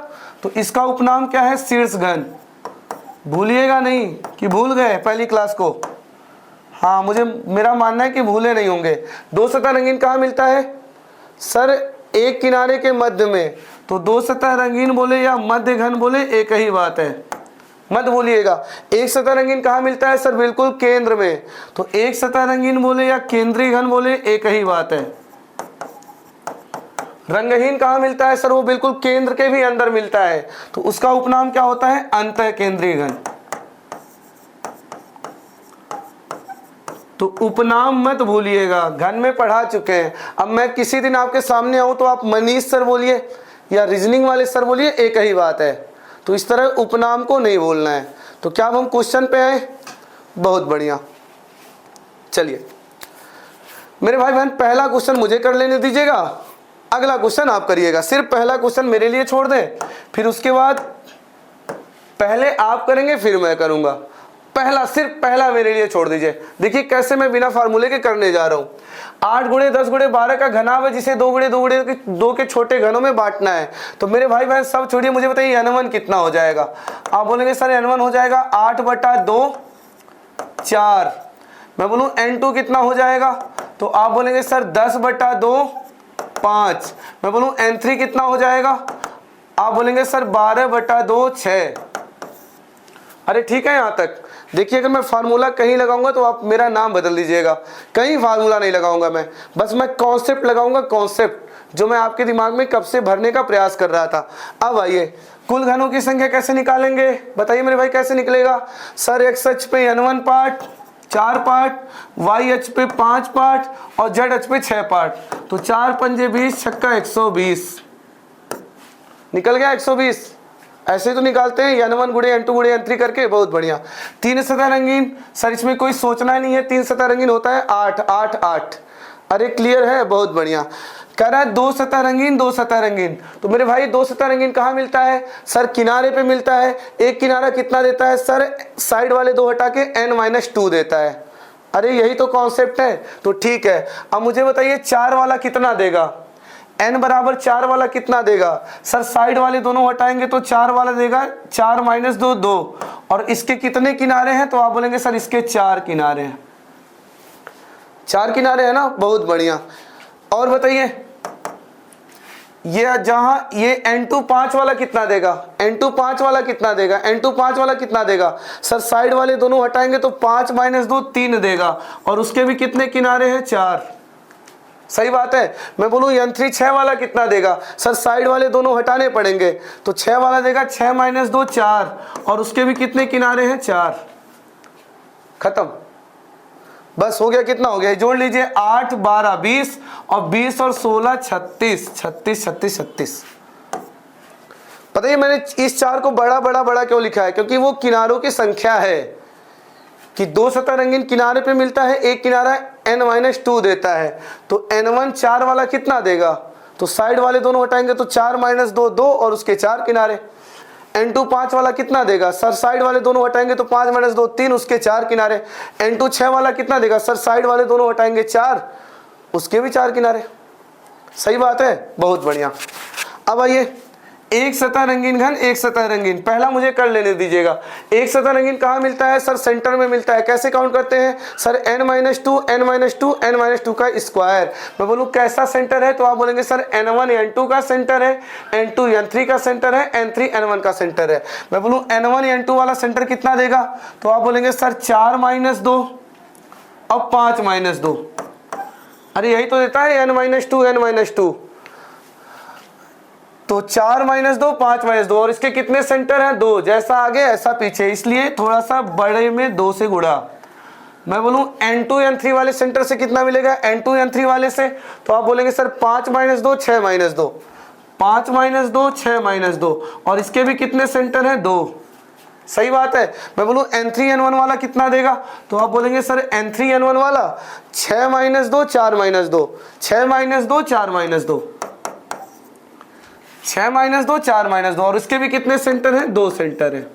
तो इसका उपनाम क्या है? शीर्ष घन। भूलिएगा नहीं कि भूल गए पहली क्लास को? हाँ, मुझे मेरा मानना है कि भूले नहीं होंगे। 2 सतह रंगीन कहाँ मिलता है सर? एक किनारे के मध्य में। तो 2 सतह रंगीन बोले या मध्य घन बोले एक ही बात है, मत भूलिएगा। एक सतह रंगीन कहाँ मिलता है सर? बिल्कुल केंद्र में। तो एक सतह रंगीन बोले या केंद्रीय घन बोले एक ही बात है। रंगहीन कहाँ मिलता है सर? वो बिल्कुल केंद्र के भी अंदर मिलता है, तो उसका उपनाम क्या होता है? अंतः केंद्रीय घन। तो उपनाम मत भूलिएगा, घन में पढ़ा चुके हैं। अब मैं किसी दिन आपके सामने आऊं तो आप मनीष सर बोलिए या रीजनिंग वाले सर बोलिए, एक ही बात है। तो इस तरह उपनाम को नहीं बोलना है। तो क्या अब हम क्वेश्चन पे आए? बहुत बढ़िया, चलिए मेरे भाई बहन पहला क्वेश्चन मुझे कर लेने दीजिएगा, अगला क्वेश्चन आप करिएगा। सिर्फ पहला क्वेश्चन मेरे लिए छोड़ दें, फिर उसके बाद पहले आप करेंगे फिर मैं करूंगा। पहला, सिर्फ पहला मेरे लिए छोड़ दीजिए। देखिए कैसे मैं बिना फार्मूले के करने जा रहा हूँ। 8 गुणे 10 गुणे 12 का घनाभ है, जिसे 2 गुणे 2 गुणे 2 के छोटे घनों में बांटना है। तो मेरे भाई बहन सब छोड़िए, मुझे बताइए n1 कितना हो जाएगा? आप बोलेंगे सर n1 हो जाएगा 8/2 4। मैं बोलूँ n2 कितना हो जाएगा? तो आप बोलेंगे सर 10/2 5। मैं बोलूँ n3 कितना हो जाएगा? आप बोलेंगे सर 12/2 6। अरे ठीक है यहाँ तक। देखिए अगर मैं फार्मूला कहीं लगाऊंगा तो आप मेरा नाम बदल दीजिएगा। कहीं फार्मूला नहीं लगाऊंगा मैं, बस मैं कॉन्सेप्ट लगाऊंगा, कॉन्सेप्ट जो मैं आपके दिमाग में कब से भरने का प्रयास कर रहा था। अब आइए कुल घनों की संख्या कैसे निकालेंगे? बताइए मेरे भाई कैसे निकलेगा? सर एक्स अक्ष पे n1 पार्ट 4 पार्ट, y अक्ष पे 5 पार्ट और z अक्ष पे 6 पार्ट। तो 4 पंजे 20, छक्का 120। निकल गया 120। ऐसे तो निकालते हैं n1 गुणे n2 गुणे n3 करके। बहुत बढ़िया। 3 सतह रंगीन, सर इसमें कोई सोचना नहीं है, 3 सतह रंगीन होता है 8 8 8। अरे क्लियर है? बहुत बढ़िया। कह रहा है 2 सतह रंगीन 2 सतह रंगीन। तो मेरे भाई 2 सतह रंगीन कहाँ मिलता है सर? किनारे पे मिलता है। एक किनारा कितना देता है सर? साइड वाले 2 हटा के n-2 देता है। अरे यही तो कॉन्सेप्ट है। तो ठीक है, अब मुझे बताइए 4 वाला कितना देगा? n बराबर 4 वाला कितना देगा सर? साइड वाले दोनों हटाएंगे तो 4 वाला देगा 4 - 2 2। और इसके कितने किनारे हैं? तो आप बोलेंगे सर इसके 4 किनारे हैं। 4 किनारे है ना? बहुत बढ़िया। और बताइए ये जहां ये n2 5 वाला कितना देगा? n2 5 वाला कितना देगा? n2 5 वाला कितना देगा सर? साइड वाले दोनों हटाएंगे तो 5 - 2 3 देगा। और उसके भी कितने किनारे हैं? 4। सही बात है। मैं बोलूँ n3 6 वाला कितना देगा सर? साइड वाले दोनों हटाने पड़ेंगे तो 6 वाला देगा 6 - 2 4। और उसके भी कितने किनारे हैं? 4। खत्म, बस हो गया। कितना हो गया जोड़ लीजिए? 8 12 20 और 20 और 16 36 36 36 36। पता है मैंने इस 4 को बड़ा बड़ा बड़ा क्यों लिखा है? क्योंकि वो किनारों की संख्या है कि 2 सतह रंगीन किनारे पे मिलता है, एक किनारा n-2 देता है। तो n1 4 वाला कितना देगा? तो साइड वाले दोनों हटाएंगे तो 4 - 2 2 और उसके 4 किनारे। n2 5 वाला कितना देगा सर? साइड वाले दोनों हटाएंगे तो 5 - 2 3 उसके 4 किनारे। n2 6 वाला कितना देगा सर? साइड वाले दोनों हटाएंगे 4 उसके भी 4 किनारे। सही बात है, बहुत बढ़िया। अब आइए एक सतह रंगीन घन, एक सतह रंगीन, पहला मुझे कर लेने दीजिएगा। एक सतह रंगीन कहाँ मिलता है सर? सेंटर में मिलता है। कैसे काउंट करते हैं सर? n-2 n-2 n-2 का स्क्वायर। मैं बोलूँ कैसा सेंटर है तो आप बोलेंगे सर n1 n2 का सेंटर है, n2 n3 का सेंटर है, n3 n1 का सेंटर है। मैं बोलूँ n1 n2 वाला सेंटर कितना देगा तो आप बोलेंगे सर 4 - 2 और 5 - 2। अरे यही तो देता है n-2 n-2। तो 4 - 2 5 - 2 और इसके कितने सेंटर हैं? 2। जैसा आगे ऐसा पीछे, इसलिए थोड़ा सा बड़े में 2 से गुणा। मैं बोलूं n2 n3 वाले सेंटर से कितना मिलेगा? n2 n3 वाले से तो आप बोलेंगे सर 5 - 2 6 - 2, 5 - 2 6 - 2 और इसके भी कितने सेंटर हैं? 2। सही बात है। मैं बोलूं n3 n1 वाला कितना देगा तो आप बोलेंगे सर n3 n1 वाला 6 - 2 4 - 2, 6 - 2 4 - 2, 6 - 2 4 - 2 और इसके भी कितने सेंटर हैं? 2 सेंटर है।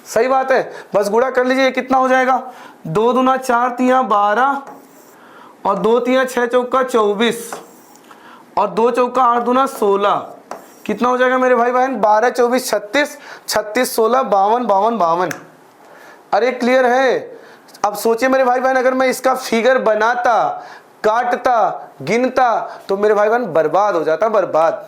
सही बात है। बस गुणा कर लीजिए, कितना हो जाएगा? 2 दूना 4 तिया 12 और 2 तिया 6 चौका 24 और 2 चौका 8 दूना 16। कितना हो जाएगा मेरे भाई बहन? 12 24 36, 36 16 52 52 52। अरे क्लियर है। अब सोचिए मेरे भाई बहन, अगर मैं इसका फिगर बनाता, काटता, गिनता तो मेरे भाई बहन बर्बाद हो जाता, बर्बाद।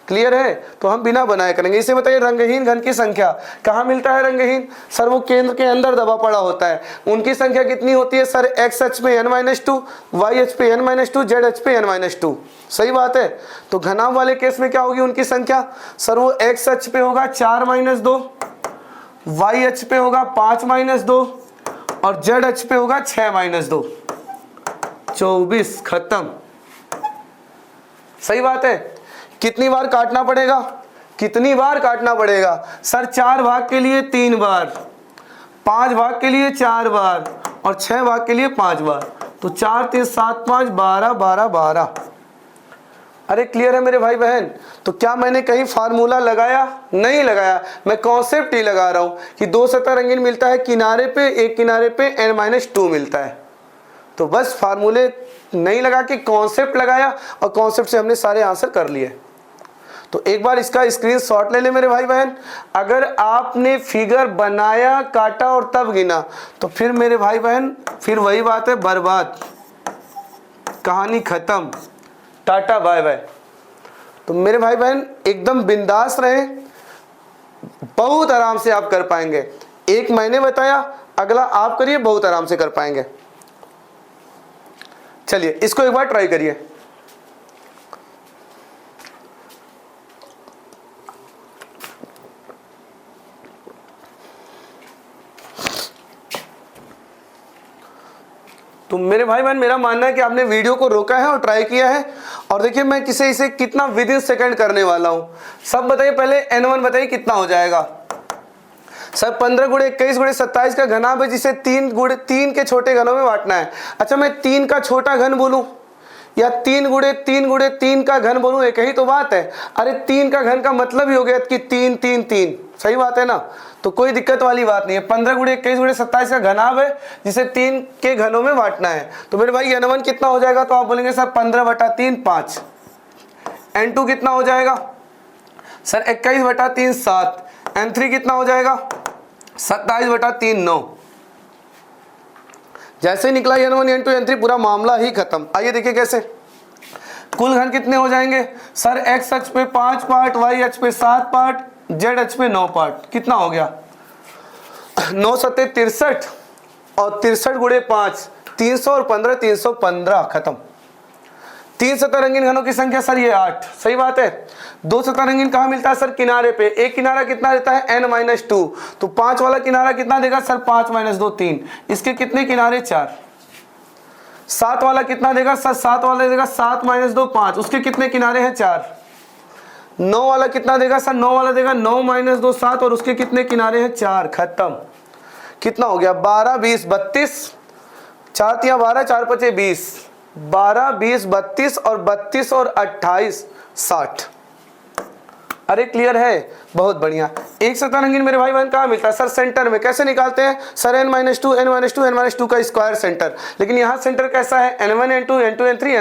क्लियर है। तो हम बिना बनाए करेंगे। इसे बताइए रंगहीन घन की संख्या कहाँ मिलता है? रंगहीन सर वो केंद्र के अंदर दबा पड़ा होता है। उनकी संख्या कितनी होती है सर? x अक्ष पे n-2, y अक्ष पे n-2, z अक्ष पे n-2। सही बात है। तो घनाभ वाले केस में क्या होगी उनकी संख्या? सर वो x अक्ष पे होगा 4 - 2, y अक्ष पे होगा 5 - 2 और z अक्ष पे होगा 6 - 2, 24। खत्म। सही बात है। कितनी बार काटना पड़ेगा? कितनी बार काटना पड़ेगा सर? 4 भाग के लिए 3 बार, 5 भाग के लिए 4 बार और 6 भाग के लिए 5 बार। तो 4 3 7 5 12 12 12। अरे क्लियर है मेरे भाई बहन। तो क्या मैंने कहीं फार्मूला लगाया? नहीं लगाया। मैं कॉन्सेप्ट ही लगा रहा हूं कि 2 सतह रंगीन मिलता है किनारे पे, एक किनारे पे n-2 मिलता है। तो बस फार्मूले नहीं लगा के कॉन्सेप्ट लगाया और कॉन्सेप्ट से हमने सारे आंसर कर लिए। तो एक बार इसका स्क्रीनशॉट ले ले मेरे भाई बहन। अगर आपने फिगर बनाया, काटा और तब गिना तो फिर मेरे भाई बहन फिर वही बात है, बर्बाद, कहानी खत्म, टाटा बाय बाय। तो मेरे भाई बहन एकदम बिंदास रहे, बहुत आराम से आप कर पाएंगे। एक मैंने बताया, अगला आप करिए, बहुत आराम से कर पाएंगे। चलिए इसको एक बार ट्राई करिए। तो मेरे भाई बहन मेरा मानना है कि आपने वीडियो को रोका है और ट्राई किया है। और देखिए मैं इसे कितना विद इन सेकंड करने वाला हूं। सब बताइए, पहले n1 बताइए कितना हो जाएगा सर? 15 × 21 × 27 का घनाभ है जिसे 3 के छोटे घनों में बांटना है। अच्छा मैं 3 का छोटा घन बोलूं या 3 × 3 × 3 का घन बोलूं, एक ही तो बात है। अरे 3 का घन का मतलब ही हो गया कि 3 3 3। सही बात है ना। तो कोई दिक्कत वाली बात नहीं है। 15 × 21 × 27 का घनाभ है जिसे 3 के घनों में बांटना है। तो मेरे भाई n1 कितना हो जाएगा तो आप बोलेंगे सर 15/3 5। n2 कितना हो जाएगा सर? 21/3 7। n3 कितना हो जाएगा? 27/3 9। जैसे निकला n1 n2 n3 पूरा मामला ही खत्म। आइए देखिए कैसे। कुल घन कितने हो जाएंगे सर? x अक्ष पे 5 पार्ट, y अक्ष पे 7 पार्ट, z अक्ष पे 9 पार्ट। कितना हो गया? 9 सत्ते 63 और 63 × 5 300 और 15 315। खत्म। 3 सतह रंगीन घनों की संख्या सर ये 8। सही बात है। 2 सतह रंगीन कहाँ मिलता है सर? किनारे पे। एक किनारा कितना देता है? n-2। तो 5 वाला किनारा कितना देगा सर? 5 - 2 3। इसके कितने किनारे? 4। 7 वाला कितना देगा सर? 7 वाला देगा 7 - 2 5। उसके कितने किनारे हैं? 4। 9 वाला कितना देगा सर? 9 वाला देगा 9 - 2 7 और उसके कितने किनारे हैं? 4। खत्म। कितना हो गया? 12 20 32। 4 तिया 12 4 5 20। 12 20 32 और 32 और 28 60। अरे क्लियर है, बहुत बढ़िया। एक सतह रंगीन मेरे भाई बहन कहाँ मिलता है सर? सेंटर में। कैसे निकालते हैं सर? n-2 n-2 n-2 का स्क्वायर सेंटर। लेकिन यहाँ सेंटर कैसा है? n1 n2 n2 n3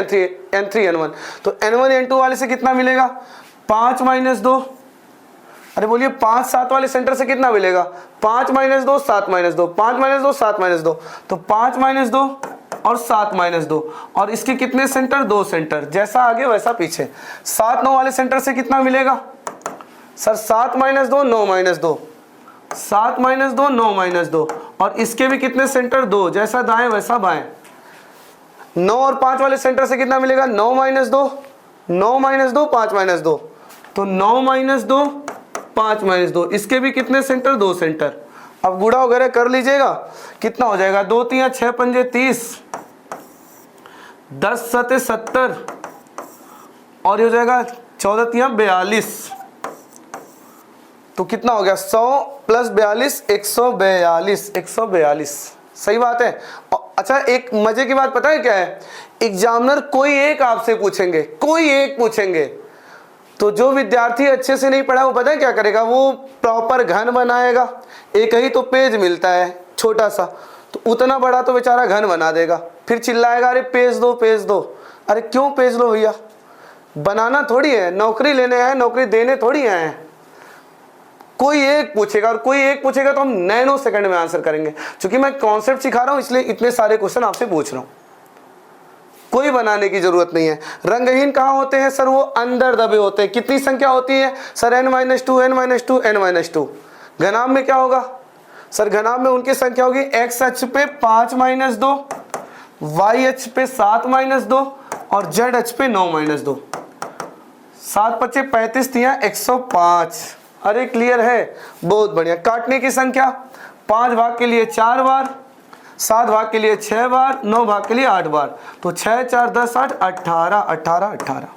n3 n1। तो n1 n2 वाले से कितना मिलेगा? 5 - 2 अरे बोलिए 5 7 वाले सेंटर से कितना मिलेगा, 5 - 2 7 - 2, 5 - 2 7 - 2, तो 5 - 2 और 7 - 2, और इसके कितने सेंटर, 2 सेंटर, जैसा आगे वैसा पीछे। 7 9 वाले सेंटर से कितना मिलेगा सर, 7 - 2 9 - 2, 7 - 2 9 - 2, और इसके भी कितने सेंटर, 2, जैसा दाएं वैसा बाएं। 9 और 5 वाले सेंटर से कितना मिलेगा, 9 - 2 9 - 2 5 - 2, तो 9 - 2 5 - 2, इसके भी कितने सेंटर, 2 सेंटर। अब गुणा वगैरह कर लीजिएगा, कितना हो जाएगा, 2 3 6 5 30, 10 7 70, और ये हो जाएगा 14 3 42, तो कितना हो गया, 100 + 42 142, 142, सही बात है। अच्छा एक मजे की बात पता है क्या है, एग्जामिनर कोई एक आपसे पूछेंगे, कोई एक पूछेंगे, तो जो विद्यार्थी अच्छे से नहीं पढ़ा वो पता है क्या करेगा, वो प्रॉपर घन बनाएगा। एक ही तो पेज मिलता है छोटा सा, तो उतना बड़ा तो बेचारा घन बना देगा, फिर चिल्लाएगा अरे पेज दो पेज दो। अरे क्यों पेज लो भैया, बनाना थोड़ी है, नौकरी लेने आए, नौकरी देने थोड़ी आए हैं। कोई एक पूछेगा, और कोई एक पूछेगा तो हम नैनो सेकंड में आंसर करेंगे, क्योंकि मैं कॉन्सेप्ट सिखा रहा हूं इसलिए इतने सारे क्वेश्चन आपसे पूछ रहा हूं। कोई बनाने की जरूरत नहीं है। रंगहीन कहाँ होते हैं सर, वो अंदर दबे होते हैं। कितनी संख्या होती है सर, n - 2 n - 2 n - 2। घनाभ में क्या होगा सर, घनाभ में उनकी संख्या होगी x अक्ष पे 5 - 2, y अक्ष पे 7 - 2, और z अक्ष पे 9 - 2। 7 × 5 = 35, 3 105। अरे क्लियर है, बहुत बढ़िया। काटने की संख्या 5 भाग के लिए 4 बार, 7 भाग के लिए 6 बार, 9 भाग के लिए 8 बार, तो 6 4 10 8 18 18 18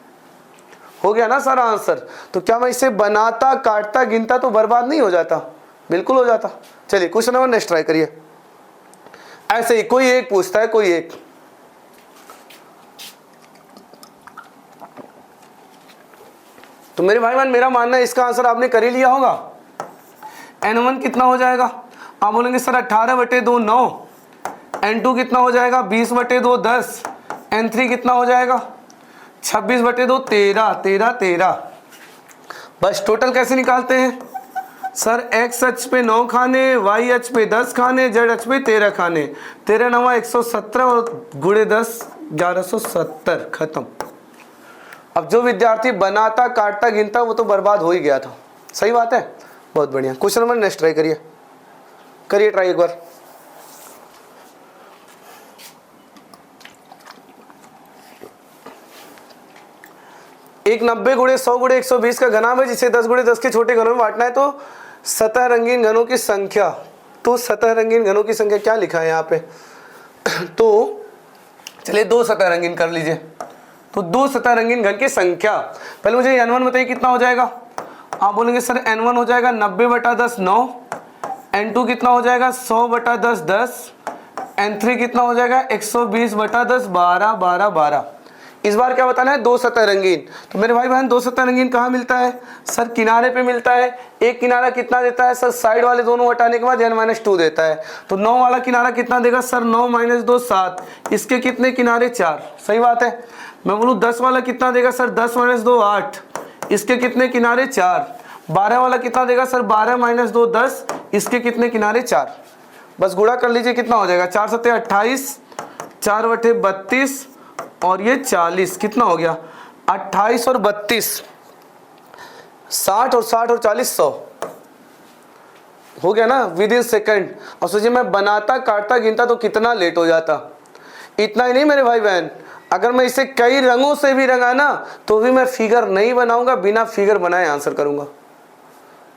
हो गया ना सारा आंसर। तो क्या मैं इसे बनाता काटता गिनता तो बर्बाद नहीं हो जाता, बिल्कुल हो जाता। चलिए क्वेश्चन नंबर नेक्स्ट ट्राई करिए। ऐसे ही कोई एक पूछता है, कोई एक। तो मेरे भाई बहन मेरा मानना है इसका आंसर आपने कर ही लिया होगा। n1 कितना हो जाएगा, आप बोलेंगे सर 18/2 9, n2 कितना हो जाएगा 20/2 10, n3 कितना हो जाएगा 26/2 13 13 13। बस टोटल कैसे निकालते हैं सर, x अक्ष पे 9 खाने, y अक्ष पे 10 खाने, z अक्ष पे 13 खाने, 13 9 117 और गुणे 10 1170, खत्म। अब जो विद्यार्थी बनाता काटता गिनता वो तो बर्बाद हो ही गया था। सही बात है, बहुत बढ़िया। क्वेश्चन नंबर नेक्स्ट ट्राई करिए, करिए ट्राई एक बार। एक 90 × 100 × 120 का घनाभ है जिसे 10 × 10 के छोटे घनों में बांटना है, तो सतह रंगीन घनों की संख्या। तो सतह रंगीन घनों की संख्या क्या लिखा है यहाँ पे, तो चलिए 2 सतह रंगीन कर लीजिए। तो 2 सतह रंगीन घन की संख्या, पहले मुझे n1 बताइए कितना हो जाएगा। आप बोलेंगे सर n1 हो जाएगा 90/10 9, n2 कितना हो जाएगा 100/10 10, n3 कितना हो जाएगा 120/10 12 12 12। इस बार क्या बताना है, 2 सतह रंगीन। तो मेरे भाई बहन 2 सतह रंगीन कहाँ मिलता है सर, किनारे पे मिलता है। एक किनारा कितना देता है सर, साइड वाले दोनों हटाने के बाद n - 2 देता है। तो 9 वाला किनारा कितना देगा सर, 9 - 2 7, इसके कितने किनारे 4। सही बात है। मैं बोलूँ 10 वाला कितना देगा सर, 10 - 2 8, इसके कितने किनारे 4। 12 वाला कितना देगा सर, 12 - 2 10, इसके कितने किनारे 4। बस गुणा कर लीजिए कितना हो जाएगा, 4 7 28, 4 बटे 32 और ये 40, कितना हो गया 28 और 32, 60 और 60 और 40 100 हो गया ना, विद इन सेकेंड। और सोचिए मैं बनाता काटता गिनता तो कितना लेट हो जाता। इतना ही नहीं मेरे भाई बहन, अगर मैं इसे कई रंगों से भी रंगा ना तो भी मैं फिगर नहीं बनाऊंगा, बिना फिगर बनाए आंसर करूंगा।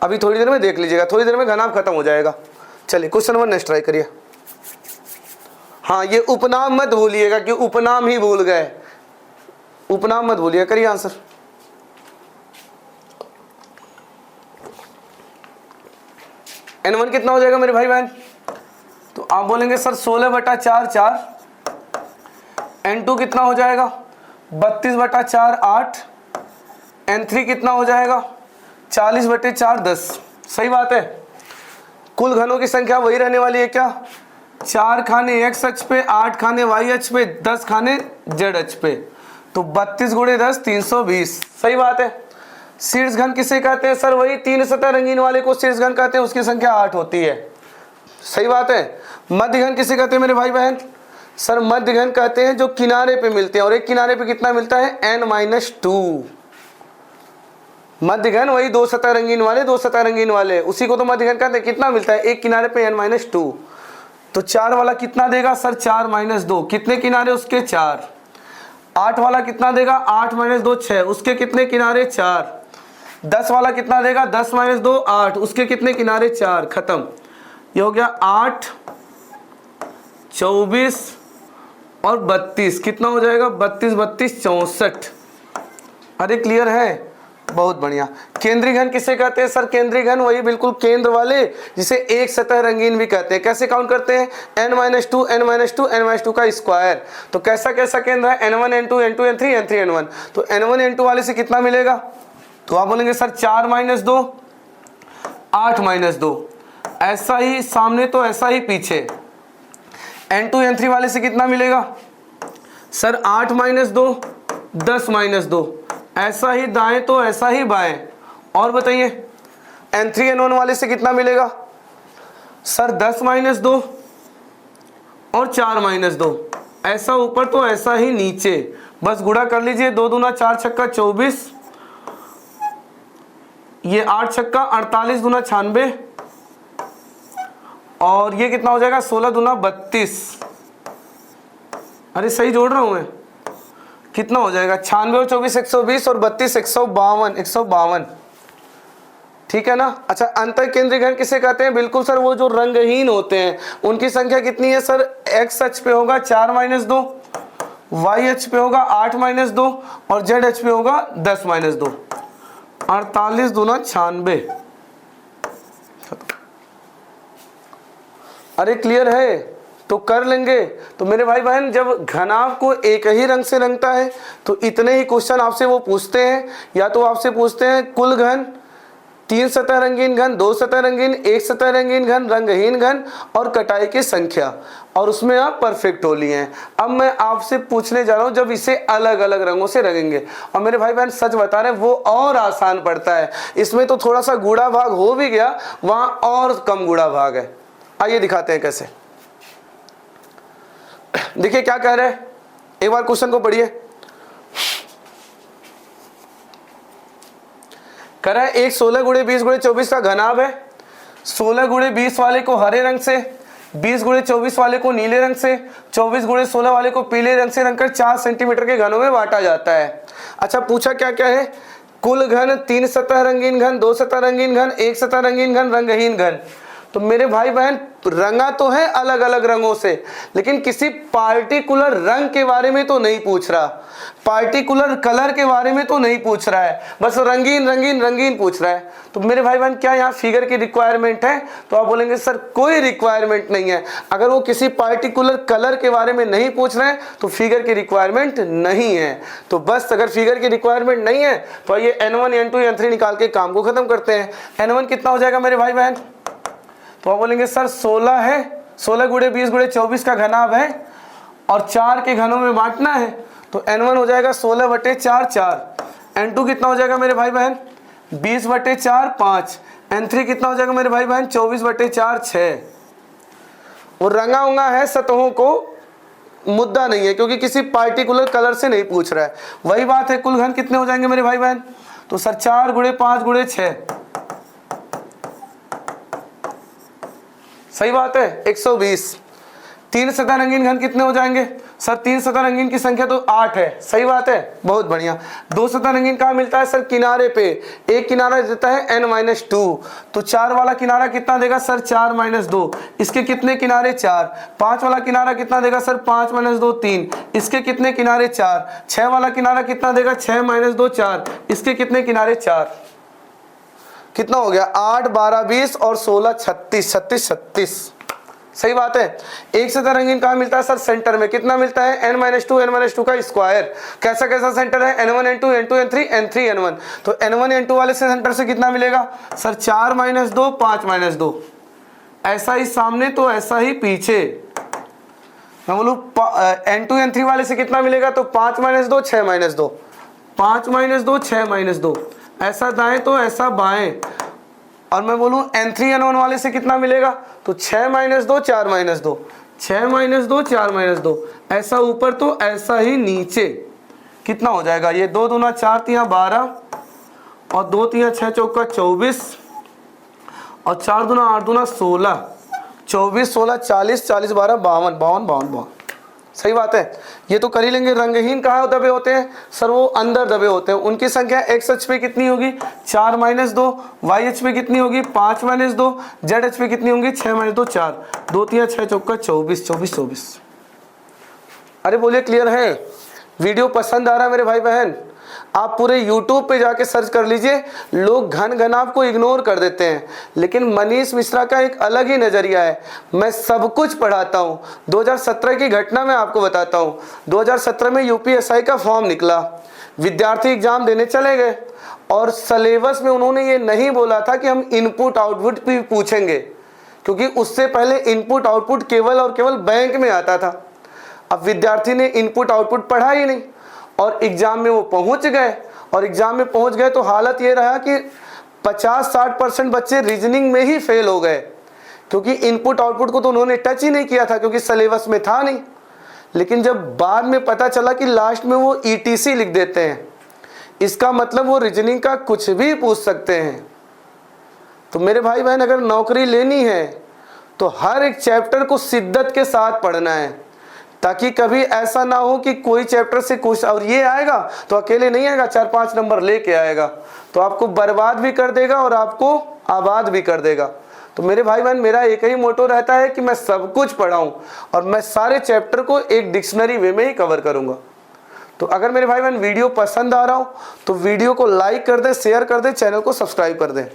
अभी थोड़ी देर में देख लीजिएगा, थोड़ी देर में घनाभ खत्म हो जाएगा। चलिए क्वेश्चन नंबर नेक्स्ट ट्राई करिए। हाँ ये उपनाम मत भूलिएगा कि उपनाम ही भूल गए, उपनाम मत भूलिएगा। करिए आंसर। n1 कितना हो जाएगा मेरे भाई बहन, तो आप बोलेंगे सर 16/4 4, n2 कितना हो जाएगा 32/4 8, n3 कितना हो जाएगा 40/4 10। सही बात है। कुल घनों की संख्या वही रहने वाली है क्या, 4 खाने x अक्ष पे, 8 खाने y अक्ष पे, 10 खाने z अक्ष पे, तो 32 × 10 320। सही बात है। शीर्ष घन किसे कहते हैं सर? वही 3 सतह रंगीन वाले को शीर्ष घन कहते हैं, उसकी संख्या 8 होती है। सही बात है। मध्य घन किसे कहते हैं मेरे भाई बहन? सर मध्य घन कहते हैं जो किनारे पे मिलते हैं, और एक किनारे पे कितना मिलता है? n-2। मध्य घन वही 2 सतह रंगीन वाले, 2 सतह रंगीन वाले, उसी को तो मध्य घन कहते हैं। कितना मिलता है? एक किनारे पे n-2। तो 4 वाला कितना देगा सर? 4-2। कितने किनारे उसके? 4। 8 वाला कितना देगा? 8-2 6। उसके कितने किनारे? 4। 10 वाला कितना देगा? 10-2 8। उसके कितने किनारे? 4। खत्म। ये हो गया 8, 24 और 32। कितना हो जाएगा? 32 32 64। अरे क्लियर है? बहुत बढ़िया। केंद्रीय घन किसे कहते हैं सर? केंद्रीय घन वही बिल्कुल केंद्र वाले, जिसे एक सतह रंगीन भी कहते हैं। कैसे काउंट करते हैं? n-2 n-2 n-2 का स्क्वायर। तो कैसा कैसा केंद्र है? n1 n2 n2 n3 n3 n1। तो n1 n2 वाले से कितना मिलेगा? तो आप बोलेंगे सर 4-2 8-2। ऐसा ही सामने तो ऐसा ही पीछे। n2 n3 वाले से कितना मिलेगा सर? 8-2 10-2। ऐसा ही दाएं तो ऐसा ही बाएं। और बताइए n3 n1 वाले से कितना मिलेगा सर? 10-2 और 4-2। ऐसा ऊपर तो ऐसा ही नीचे। बस गुणा कर लीजिए। 2 दूना 4 छक्का 24, ये 8 छक्का 48 दूना 96, और ये कितना हो जाएगा? 16 दूना 32। अरे सही जोड़ रहा हूं मैं? कितना हो जाएगा? 96 और 24 120 और 32 152। ठीक है ना? अच्छा, अंतर केंद्रीय घन किसे कहते हैं? बिल्कुल सर वो जो रंगहीन होते हैं। उनकी संख्या कितनी है सर? x अक्ष पे होगा 4-2, y अक्ष पे होगा 8-2 और z अक्ष पे होगा 10-2। 48 दूना 96। अरे क्लियर है? तो कर लेंगे। तो मेरे भाई बहन, जब घनाभ को एक ही रंग से रंगता है तो इतने ही क्वेश्चन आपसे वो पूछते हैं। या तो आपसे पूछते हैं कुल घन, 3 सतह रंगीन घन, 2 सतह रंगीन, 1 सतह रंगीन घन, रंगहीन घन और कटाई की संख्या, और उसमें आप परफेक्ट हो लिए हैं। अब मैं आपसे पूछने जा रहा हूं जब इसे अलग अलग रंगों से रंगेंगे। और मेरे भाई बहन सच बता रहे हैं, वो और आसान पड़ता है। इसमें तो थोड़ा सा गूढ़ा भाग हो भी गया, वहां और कम गूढ़ा भाग है। आइए दिखाते हैं कैसे। देखिए क्या कह रहे हैं, एक बार क्वेश्चन को पढ़िए। कह रहा है एक 16 गुणे 20 गुणे 24 का घनाभ है। 16 गुणे 20 वाले को हरे रंग से, 20 गुणे 24 वाले को नीले रंग से, 24 गुणे 16 वाले को पीले रंग से रंगकर 4 सेंटीमीटर के घनों में बांटा जाता है। अच्छा, पूछा क्या क्या है? कुल घन, 3 सतह रंगीन घन, 2 सतह रंगीन घन, 1 सतह रंगीन घन, रंगहीन घन। तो मेरे भाई बहन रंगा तो है अलग अलग रंगों से, लेकिन किसी पार्टिकुलर रंग के बारे में तो नहीं पूछ रहा, पार्टिकुलर कलर के बारे में तो नहीं पूछ रहा है, बस रंगीन रंगीन रंगीन पूछ रहा है। तो मेरे भाई बहन क्या यहाँ फिगर की रिक्वायरमेंट है? तो आप बोलेंगे सर कोई रिक्वायरमेंट नहीं है। अगर वो किसी पार्टिकुलर कलर के बारे में नहीं पूछ रहे हैं तो फिगर की रिक्वायरमेंट नहीं है। तो बस अगर फिगर की रिक्वायरमेंट नहीं है तो ये n1 n2 n3 निकाल के काम को खत्म करते हैं। n1 कितना हो जाएगा मेरे भाई बहन? तो आप बोलेंगे सर 16 है, 16 गुणे 20 गुणे 24 का घनाभ है और 4 के घनों में बांटना है। तो n1 हो जाएगा 16/4 4। n2 कितना हो जाएगा मेरे भाई बहन? 20/4 5। n3 कितना हो जाएगा मेरे भाई बहन? 24/4 6। वो रंगा उंगा है सतहों को, मुद्दा नहीं है, क्योंकि किसी पार्टिकुलर कलर से नहीं पूछ रहा है। वही बात है, कुल घन कितने हो जाएंगे मेरे भाई बहन? तो सर 4 गुणे 5 गुणे 6। सही बात है, 120। 3 सतह रंगीन घन कितने हो जाएंगे? सर 3 सतह रंगीन की संख्या तो 8 है। सही बात है, बहुत बढ़िया। 2 सतह रंगीन कहाँ मिलता है सर? किनारे पे। एक किनारा देता है n-2, तो 4 वाला किनारा कितना देगा सर? 4-2। इसके कितने किनारे? 4। 5 वाला किनारा कितना देगा सर? 5-2 3। इसके कितने किनारे? 4। 6 वाला किनारा कितना देगा? 6-2 4। इसके कितने किनारे? 4। कितना हो गया? 8 12 20 और 16 36 36 36। सही बात है। एक सतह रंगीन कहाँ मिलता है सर? सेंटर में। कितना मिलता है? n-2 का स्क्वायर। कैसा कैसा सेंटर है? n1 n2 n2 n3 n3 n1। तो n1 n2 वाले से सेंटर से कितना मिलेगा सर? 4-2 5-2। ऐसा ही सामने तो ऐसा ही पीछे। मैं बोलूँ n2 n3 वाले से कितना मिलेगा? तो 5-2 6-2, 5-2 6-2। ऐसा दाएं तो ऐसा बाएं, और मैं बोलूं N3N1 वाले से कितना मिलेगा, तो 6 - 2 4 - 2, 6 - 2 4 - 2, ऐसा ऊपर तो ऐसा ही नीचे, कितना हो जाएगा ये 2 दूना 4 तिया 12 और 2 तिया 6 चौका 24 और 4 दूना 8 दूना 16, 24 16 40 40 12 52 52 52, सही बात है। ये तो कर ही लेंगे। रंगहीन कहाँ दबे होते हैं सर, वो अंदर दबे होते हैं। उनकी संख्या एक्स अक्ष पे कितनी होगी 4 - 2, वाई अक्ष पे कितनी होगी 5 - 2, जेड अक्ष पे कितनी होंगी 6 - 2 4, 2 तिया 6 चौका 24 24 24। अरे बोलिए क्लियर है? वीडियो पसंद आ रहा है मेरे भाई बहन? आप पूरे YouTube पे जाके सर्च कर लीजिए। लोग घन घनाभ को इग्नोर कर देते हैं, लेकिन मनीष मिश्रा का एक अलग ही नज़रिया है। मैं सब कुछ पढ़ाता हूँ। 2017 की घटना मैं आपको बताता हूँ। 2017 में UPSI का फॉर्म निकला, विद्यार्थी एग्जाम देने चले गए और सिलेबस में उन्होंने ये नहीं बोला था कि हम इनपुट आउटपुट भी पूछेंगे, क्योंकि उससे पहले इनपुट आउटपुट केवल और केवल बैंक में आता था। अब विद्यार्थी ने इनपुट आउटपुट पढ़ा ही नहीं और एग्जाम में वो पहुंच गए, और एग्जाम में पहुंच गए तो हालत ये रहा कि 50-60% बच्चे रीजनिंग में ही फेल हो गए, क्योंकि इनपुट आउटपुट को तो उन्होंने टच ही नहीं किया था, क्योंकि सिलेबस में था नहीं। लेकिन जब बाद में पता चला कि लास्ट में वो ETC लिख देते हैं, इसका मतलब वो रीजनिंग का कुछ भी पूछ सकते हैं। तो मेरे भाई बहन, अगर नौकरी लेनी है तो हर एक चैप्टर को शिद्दत के साथ पढ़ना है, ताकि कभी ऐसा ना हो कि कोई चैप्टर से कुछ और ये आएगा तो अकेले नहीं आएगा, 4-5 नंबर लेके आएगा, तो आपको बर्बाद भी कर देगा और आपको आबाद भी कर देगा। तो मेरे भाई बहन, मेरा एक ही मोटो रहता है कि मैं सब कुछ पढ़ाऊं और मैं सारे चैप्टर को एक डिक्शनरी वे में ही कवर करूंगा। तो अगर मेरे भाई बहन वीडियो पसंद आ रहा हो तो वीडियो को लाइक कर दे, शेयर कर दे, चैनल को सब्सक्राइब कर दे।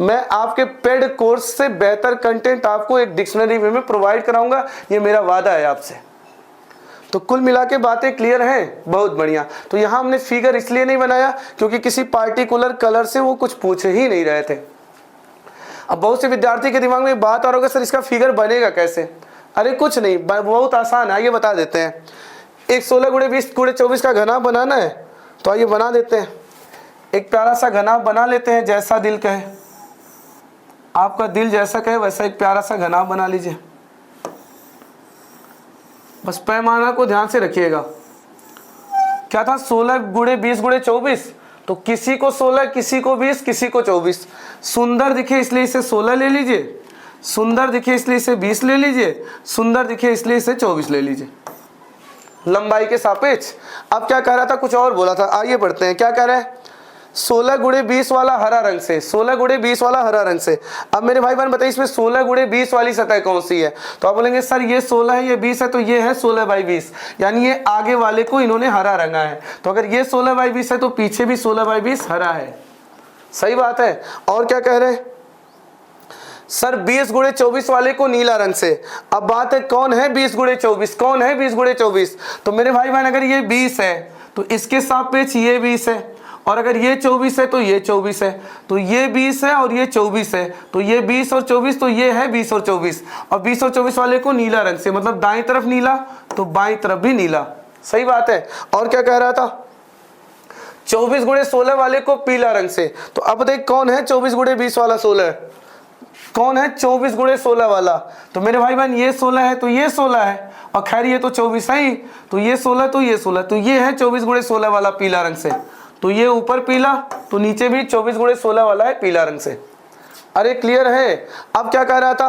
मैं आपके पेड कोर्स से बेहतर कंटेंट आपको एक डिक्शनरी वे में प्रोवाइड कराऊंगा, ये मेरा वादा है आपसे। तो कुल मिला के बातें क्लियर हैं? बहुत बढ़िया। तो यहाँ हमने फिगर इसलिए नहीं बनाया क्योंकि किसी पार्टिकुलर कलर से वो कुछ पूछ ही नहीं रहे थे। अब बहुत से विद्यार्थी के दिमाग में बात आ रहा होगा, सर इसका फिगर बनेगा कैसे? अरे कुछ नहीं, बहुत आसान है, ये बता देते हैं। एक 16 × 20 × 24 का घनाभ बनाना है, तो आइए बना देते हैं। एक प्यारा सा घनाभ बना लेते हैं, जैसा दिल कहे। आपका दिल जैसा कहे वैसा एक प्यारा सा घनाभ बना लीजिए। बस पैमाना को ध्यान से रखिएगा। क्या था 16 × 20 × 24, तो किसी को 16, किसी को 20, किसी को 24। सुंदर दिखे इसलिए इसे 16 ले लीजिए, सुंदर दिखे इसलिए इसे 20 ले लीजिए, सुंदर दिखे इसलिए इसे 24 ले लीजिए, लंबाई के सापेक्ष। अब क्या कह रहा था, कुछ और बोला था, आइए पढ़ते हैं। क्या कह रहा है? 16 × 20 वाला हरा रंग से, 16 × 20 वाला हरा रंग से। अब मेरे भाई बहन बताइए, इसमें 16 × 20 वाली सतह कौन सी है? तो आप बोलेंगे सर ये 16 है, ये 20 है, तो ये है 16/20, यानी ये आगे वाले को इन्होंने हरा रंगा है। तो अगर ये 16/20 है तो पीछे भी 16/20 हरा है। सही बात है। और क्या कह रहे हैं सर? 20 × 24 वाले को नीला रंग से। अब बात है कौन है 20 × 24, कौन है 20 × 24? तो मेरे भाई बहन, अगर ये 20 है तो इसके सापेक्ष ये 20 है, और अगर ये 24 है तो ये 24 है, तो ये 20 है और ये 24 है, तो ये 20 और 24, तो ये है 20 और 24। और 20 और 24 वाले को नीला रंग से, मतलब दाईं तरफ नीला तो बाईं तरफ भी नीला। सही बात है। और क्या कह रहा था? 24 × 16 वाले को पीला रंग से। तो अब देख कौन है 24 × 20 वाला 16, कौन है 24 × 16 वाला? तो मेरे भाई बहन, ये 16 है तो ये 16 है, और खैर ये तो 24 है ही, तो ये 16 तो ये 16, तो ये है 24 × 16 वाला पीला रंग से। तो ये ऊपर पीला तो नीचे भी 24 × 16 वाला है पीला रंग से। अरे क्लियर है? अब क्या कह रहा था?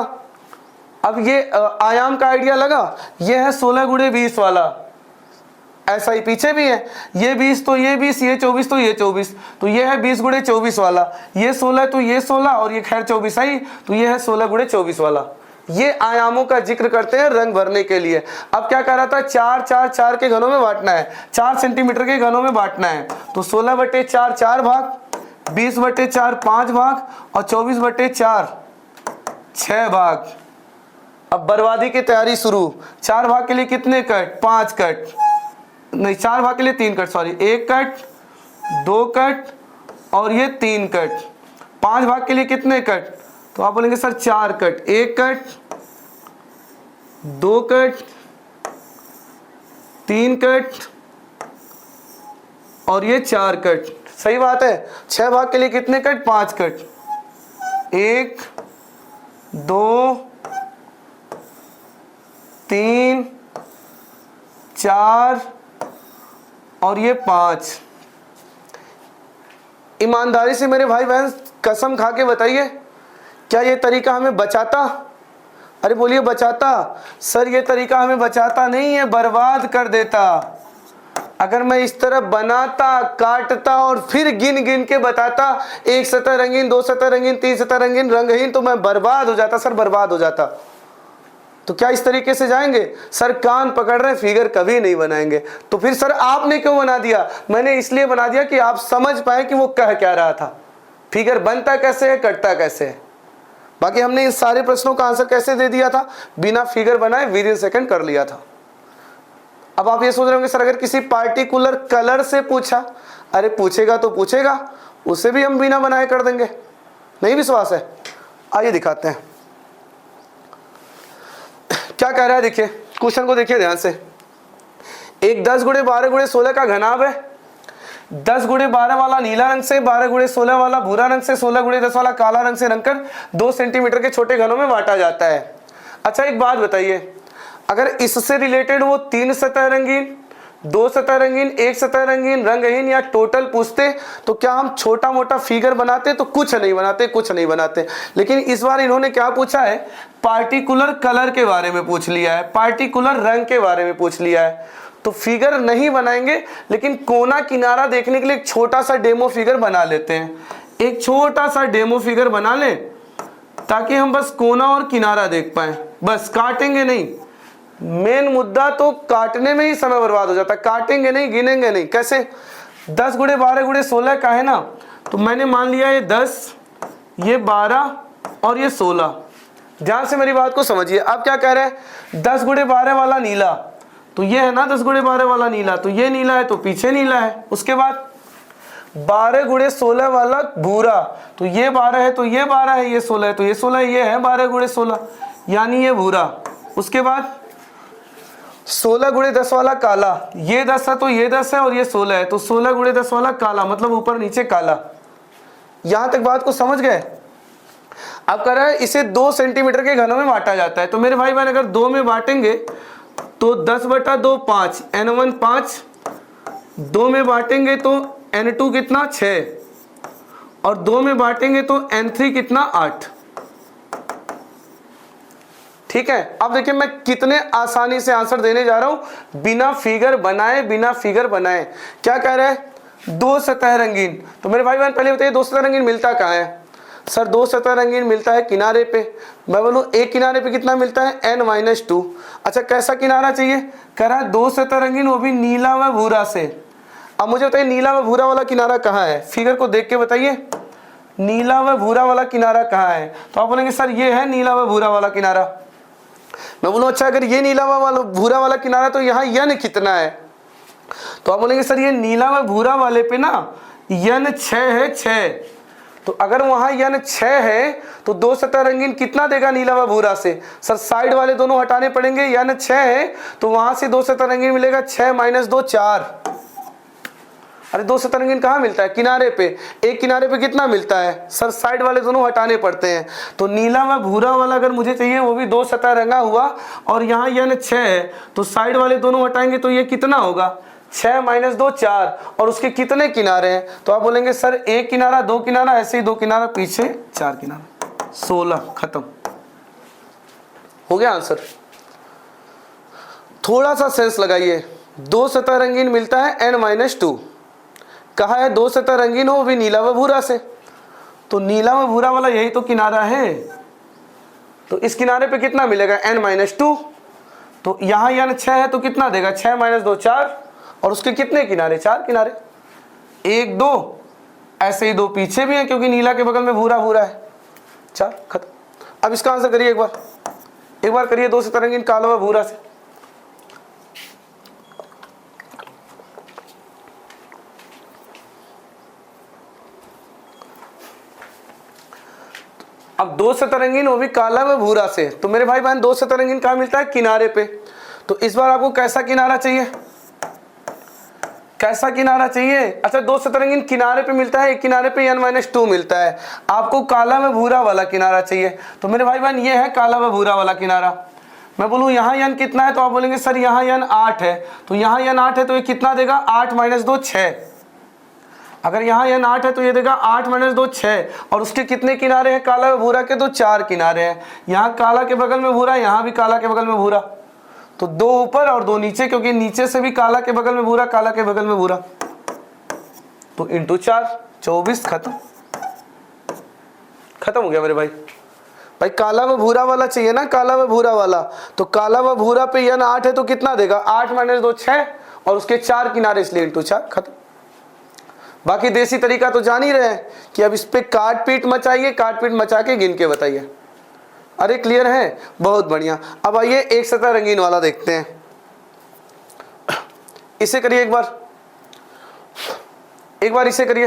अब ये आयाम का आइडिया लगा। ये है 16 × 20 वाला, ऐसा ही पीछे भी है, ये 20 तो ये 20, ये 24 तो ये 24, तो ये है 20 × 24 वाला, ये 16 तो ये 16, और ये खैर 24 है ही, तो ये है 16 × 24 वाला। ये आयामों का जिक्र करते हैं रंग भरने के लिए। अब क्या कह रहा था? 4 के घनों में बांटना है, 4 सेंटीमीटर के घनों में बांटना है। तो 16/4 4 भाग, 20/4 5 भाग, और 24/4 6 भाग। अब बर्बादी की तैयारी शुरू। 4 भाग के लिए कितने कट? 5 कट, नहीं 4 भाग के लिए 3 कट, सॉरी, 1 कट, 2 कट और ये 3 कट। 5 भाग के लिए कितने कट? तो आप बोलेंगे sir 4 cut, 1 cut, 2 cut, 3 cut और ये 4 कट। सही बात है। 6 भाग के लिए कितने कट? 5 कट। 1 2 3 4 और ये 5। ईमानदारी से मेरे भाई बहन कसम खा के बताइए, क्या ये तरीका हमें बचाता? अरे बोलिए बचाता। सर ये तरीका हमें बचाता नहीं है, बर्बाद कर देता। अगर मैं इस तरह बनाता, काटता और फिर गिन गिन के बताता, 1 सतह रंगीन, 2 सतह रंगीन, 3 सतह रंगीन, रंगहीन, तो मैं बर्बाद हो जाता सर, बर्बाद हो जाता। तो क्या इस तरीके से जाएंगे? सर कान पकड़ रहे, फिगर कभी नहीं बनाएंगे। तो फिर सर आपने क्यों बना दिया? मैंने इसलिए बना दिया कि आप समझ पाए कि वो कह क्या रहा था, फिगर बनता कैसे है, कटता कैसे है। बाकी हमने इन सारे प्रश्नों का आंसर कैसे दे दिया था? बिना फिगर बनाए विद इन सेकंड कर लिया था। अब आप ये सोच रहे होंगे सर अगर किसी पार्टिकुलर कलर से पूछा, अरे पूछेगा तो पूछेगा, उसे भी हम बिना बनाए कर देंगे। नहीं विश्वास है? आइए दिखाते हैं क्या कह रहा है। देखिए क्वेश्चन को देखिए ध्यान से। एक 10 गुणे 12 गुणे 16 का घनाभ है। 10 गुणे 12 वाला नीला रंग से, 12 गुणे 16 वाला भूरा रंग से, 16 गुणे 10 वाला काला रंग से रंगकर 2 सेंटीमीटर के छोटे घनों में बांटा जाता है। अच्छा एक बात बताइए, अगर इससे रिलेटेड वो 3 सतह रंगीन, 2 सतह रंगीन, 1 सतह रंगीन, रंगहीन या टोटल पूछते तो क्या हम छोटा मोटा फिगर बनाते? तो कुछ नहीं बनाते, कुछ नहीं बनाते। लेकिन इस बार इन्होंने क्या पूछा है? पार्टिकुलर कलर के बारे में पूछ लिया है, पार्टिकुलर रंग के बारे में पूछ लिया है। तो फिगर नहीं बनाएंगे, लेकिन कोना किनारा देखने के लिए एक छोटा सा डेमो फिगर बना लेते हैं। एक छोटा सा डेमो फिगर बना लें ताकि हम बस कोना और किनारा देख पाए, बस काटेंगे नहीं। मेन मुद्दा तो काटने में ही समय बर्बाद हो जाता है, काटेंगे नहीं, गिनेंगे नहीं। कैसे? 10 गुणे 12 गुणे 16 का है ना, तो मैंने मान लिया ये 10, ये 12 और ये 16। ध्यान से मेरी बात को समझिए। अब क्या कह रहे हैं? 10 गुणे 12 वाला नीला, तो ये है ना 10 गुणे 12 वाला नीला, तो ये नीला है तो पीछे नीला है। उसके बाद 12 गुणे 16 वाला भूरा, तो ये 12 है तो ये 12 है, ये 16 है तो ये 16 है, ये है 12 गुणे 16 यानी ये भूरा। उसके बाद 16 गुणे 10 वाला काला, ये 10 है तो ये 10 है और ये 16 है, तो 16 गुणे 10 वाला काला, मतलब ऊपर नीचे काला। यहां तक बात को समझ गए? अब कह रहा है इसे 2 सेंटीमीटर के घनों में बांटा जाता है। तो मेरे भाई बहन अगर 2 में बांटेंगे तो 10/2 5, n1 5, 2 में बांटेंगे तो n2 कितना 6 और 2 में बांटेंगे तो n3 कितना 8। ठीक है। अब देखिए मैं कितने आसानी से आंसर देने जा रहा हूं बिना फिगर बनाए, बिना फिगर बनाए। क्या कह रहा है? 2 सतह रंगीन। तो मेरे भाई बहन पहले बताइए 2 सतह रंगीन मिलता कहाँ है? सर 2 सतह रंगीन मिलता है किनारे पे। मैं बोलूं एक किनारे पे कितना मिलता है? n-2। अच्छा कैसा किनारा चाहिए? कह रहा है 2 सतह रंगीन, वो भी नीला व भूरा से। अब मुझे बताइए नीला व भूरा वाला किनारा कहाँ है? फिगर को देख के बताइए नीला व भूरा वाला किनारा कहाँ है? तो आप बोलेंगे सर ये है नीला व भूरा वाला किनारा। मैं बोलूं अच्छा अगर ये नीला वाला भूरा वाला किनारा तो यहाँ यन कितना है? तो आप बोलेंगे सर ये नीला व भूरा वाले पे ना यन 6 है, 6। तो अगर वहां यन 6 है तो 2 सतह रंगीन कितना देगा नीला व भूरा से? सर साइड वाले दोनों हटाने पड़ेंगे, यन 6 है तो वहां से 2 सतह रंगीन मिलेगा, 6 - 2 4। अरे 2 सतह रंगीन कहाँ मिलता है? किनारे पे। एक किनारे पे कितना मिलता है? सर साइड वाले दोनों हटाने पड़ते हैं। तो नीला व भूरा वाला अगर मुझे चाहिए वो भी 2 सतह रंगा हुआ और यहाँ यन 6 है तो साइड वाले दोनों हटाएंगे तो ये कितना होगा? 6 - 2 4। और उसके कितने किनारे हैं? तो आप बोलेंगे सर एक किनारा, 2 किनारा, ऐसे ही 2 किनारा, पीछे 4 किनारा, 16। खत्म हो गया आंसर। थोड़ा सा सेंस लगाइए। 2 सतह रंगीन मिलता है n-2। कहा है 2 सतह रंगीन हो भी नीला व भूरा से, तो नीला व भूरा वाला यही तो किनारा है। तो इस किनारे पे कितना मिलेगा? n-2। तो यहाँ यन 6 है तो कितना देगा? 6 - 2 4। और उसके कितने किनारे? 4 किनारे, 1 2, ऐसे ही 2 पीछे भी है क्योंकि नीला के बगल में भूरा भूरा है, 4। खत्म। अब इसका आंसर करिए एक बार करिए 2 सतह रंगीन काला व भूरा से। अब 2 सतह रंगीन वो भी काला व भूरा से। तो मेरे भाई बहन 2 सतह रंगीन कहाँ मिलता है? किनारे पे। तो इस बार आपको कैसा किनारा चाहिए? कैसा किनारा चाहिए? अच्छा, दो सतरंगीन किनारे पे मिलता है, एक किनारे पे n-2 मिलता है। आपको काला व भूरा वाला किनारा चाहिए। तो मेरे भाई बहन ये है काला व भूरा वाला किनारा। मैं बोलूँ यहाँ n कितना है तो आप बोलेंगे सर यहाँ n 8 है। तो यहाँ n 8 है तो ये कितना देगा? 8 - 2 6। अगर यहाँ n 8 है तो ये देगा 8 - 2 6। और उसके कितने किनारे हैं काला व भूरा के? तो 4 किनारे हैं। यहाँ काला के बगल में भूरा, यहाँ भी काला के बगल में भूरा, तो 2 ऊपर और 2 नीचे, क्योंकि नीचे से भी काला के बगल में भूरा, काला के बगल में भूरा, तो इंटू 4 24। खत्म हो गया मेरे भाई। भाई काला व भूरा वाला चाहिए ना, काला व भूरा वाला। तो काला व भूरा पे n 8 है तो कितना देगा? 8 - 2 6 और उसके 4 किनारे, इसलिए इंटू 4। खत्म। बाकी देसी तरीका तो जान ही रहे हैं कि अब इस पे काट पीट मचाइए, काट पीट मचा के गिन के बताइए। अरे क्लियर है? बहुत बढ़िया। अब आइए एक सतह रंगीन वाला देखते हैं। इसे करिए एक बार इसे करिए।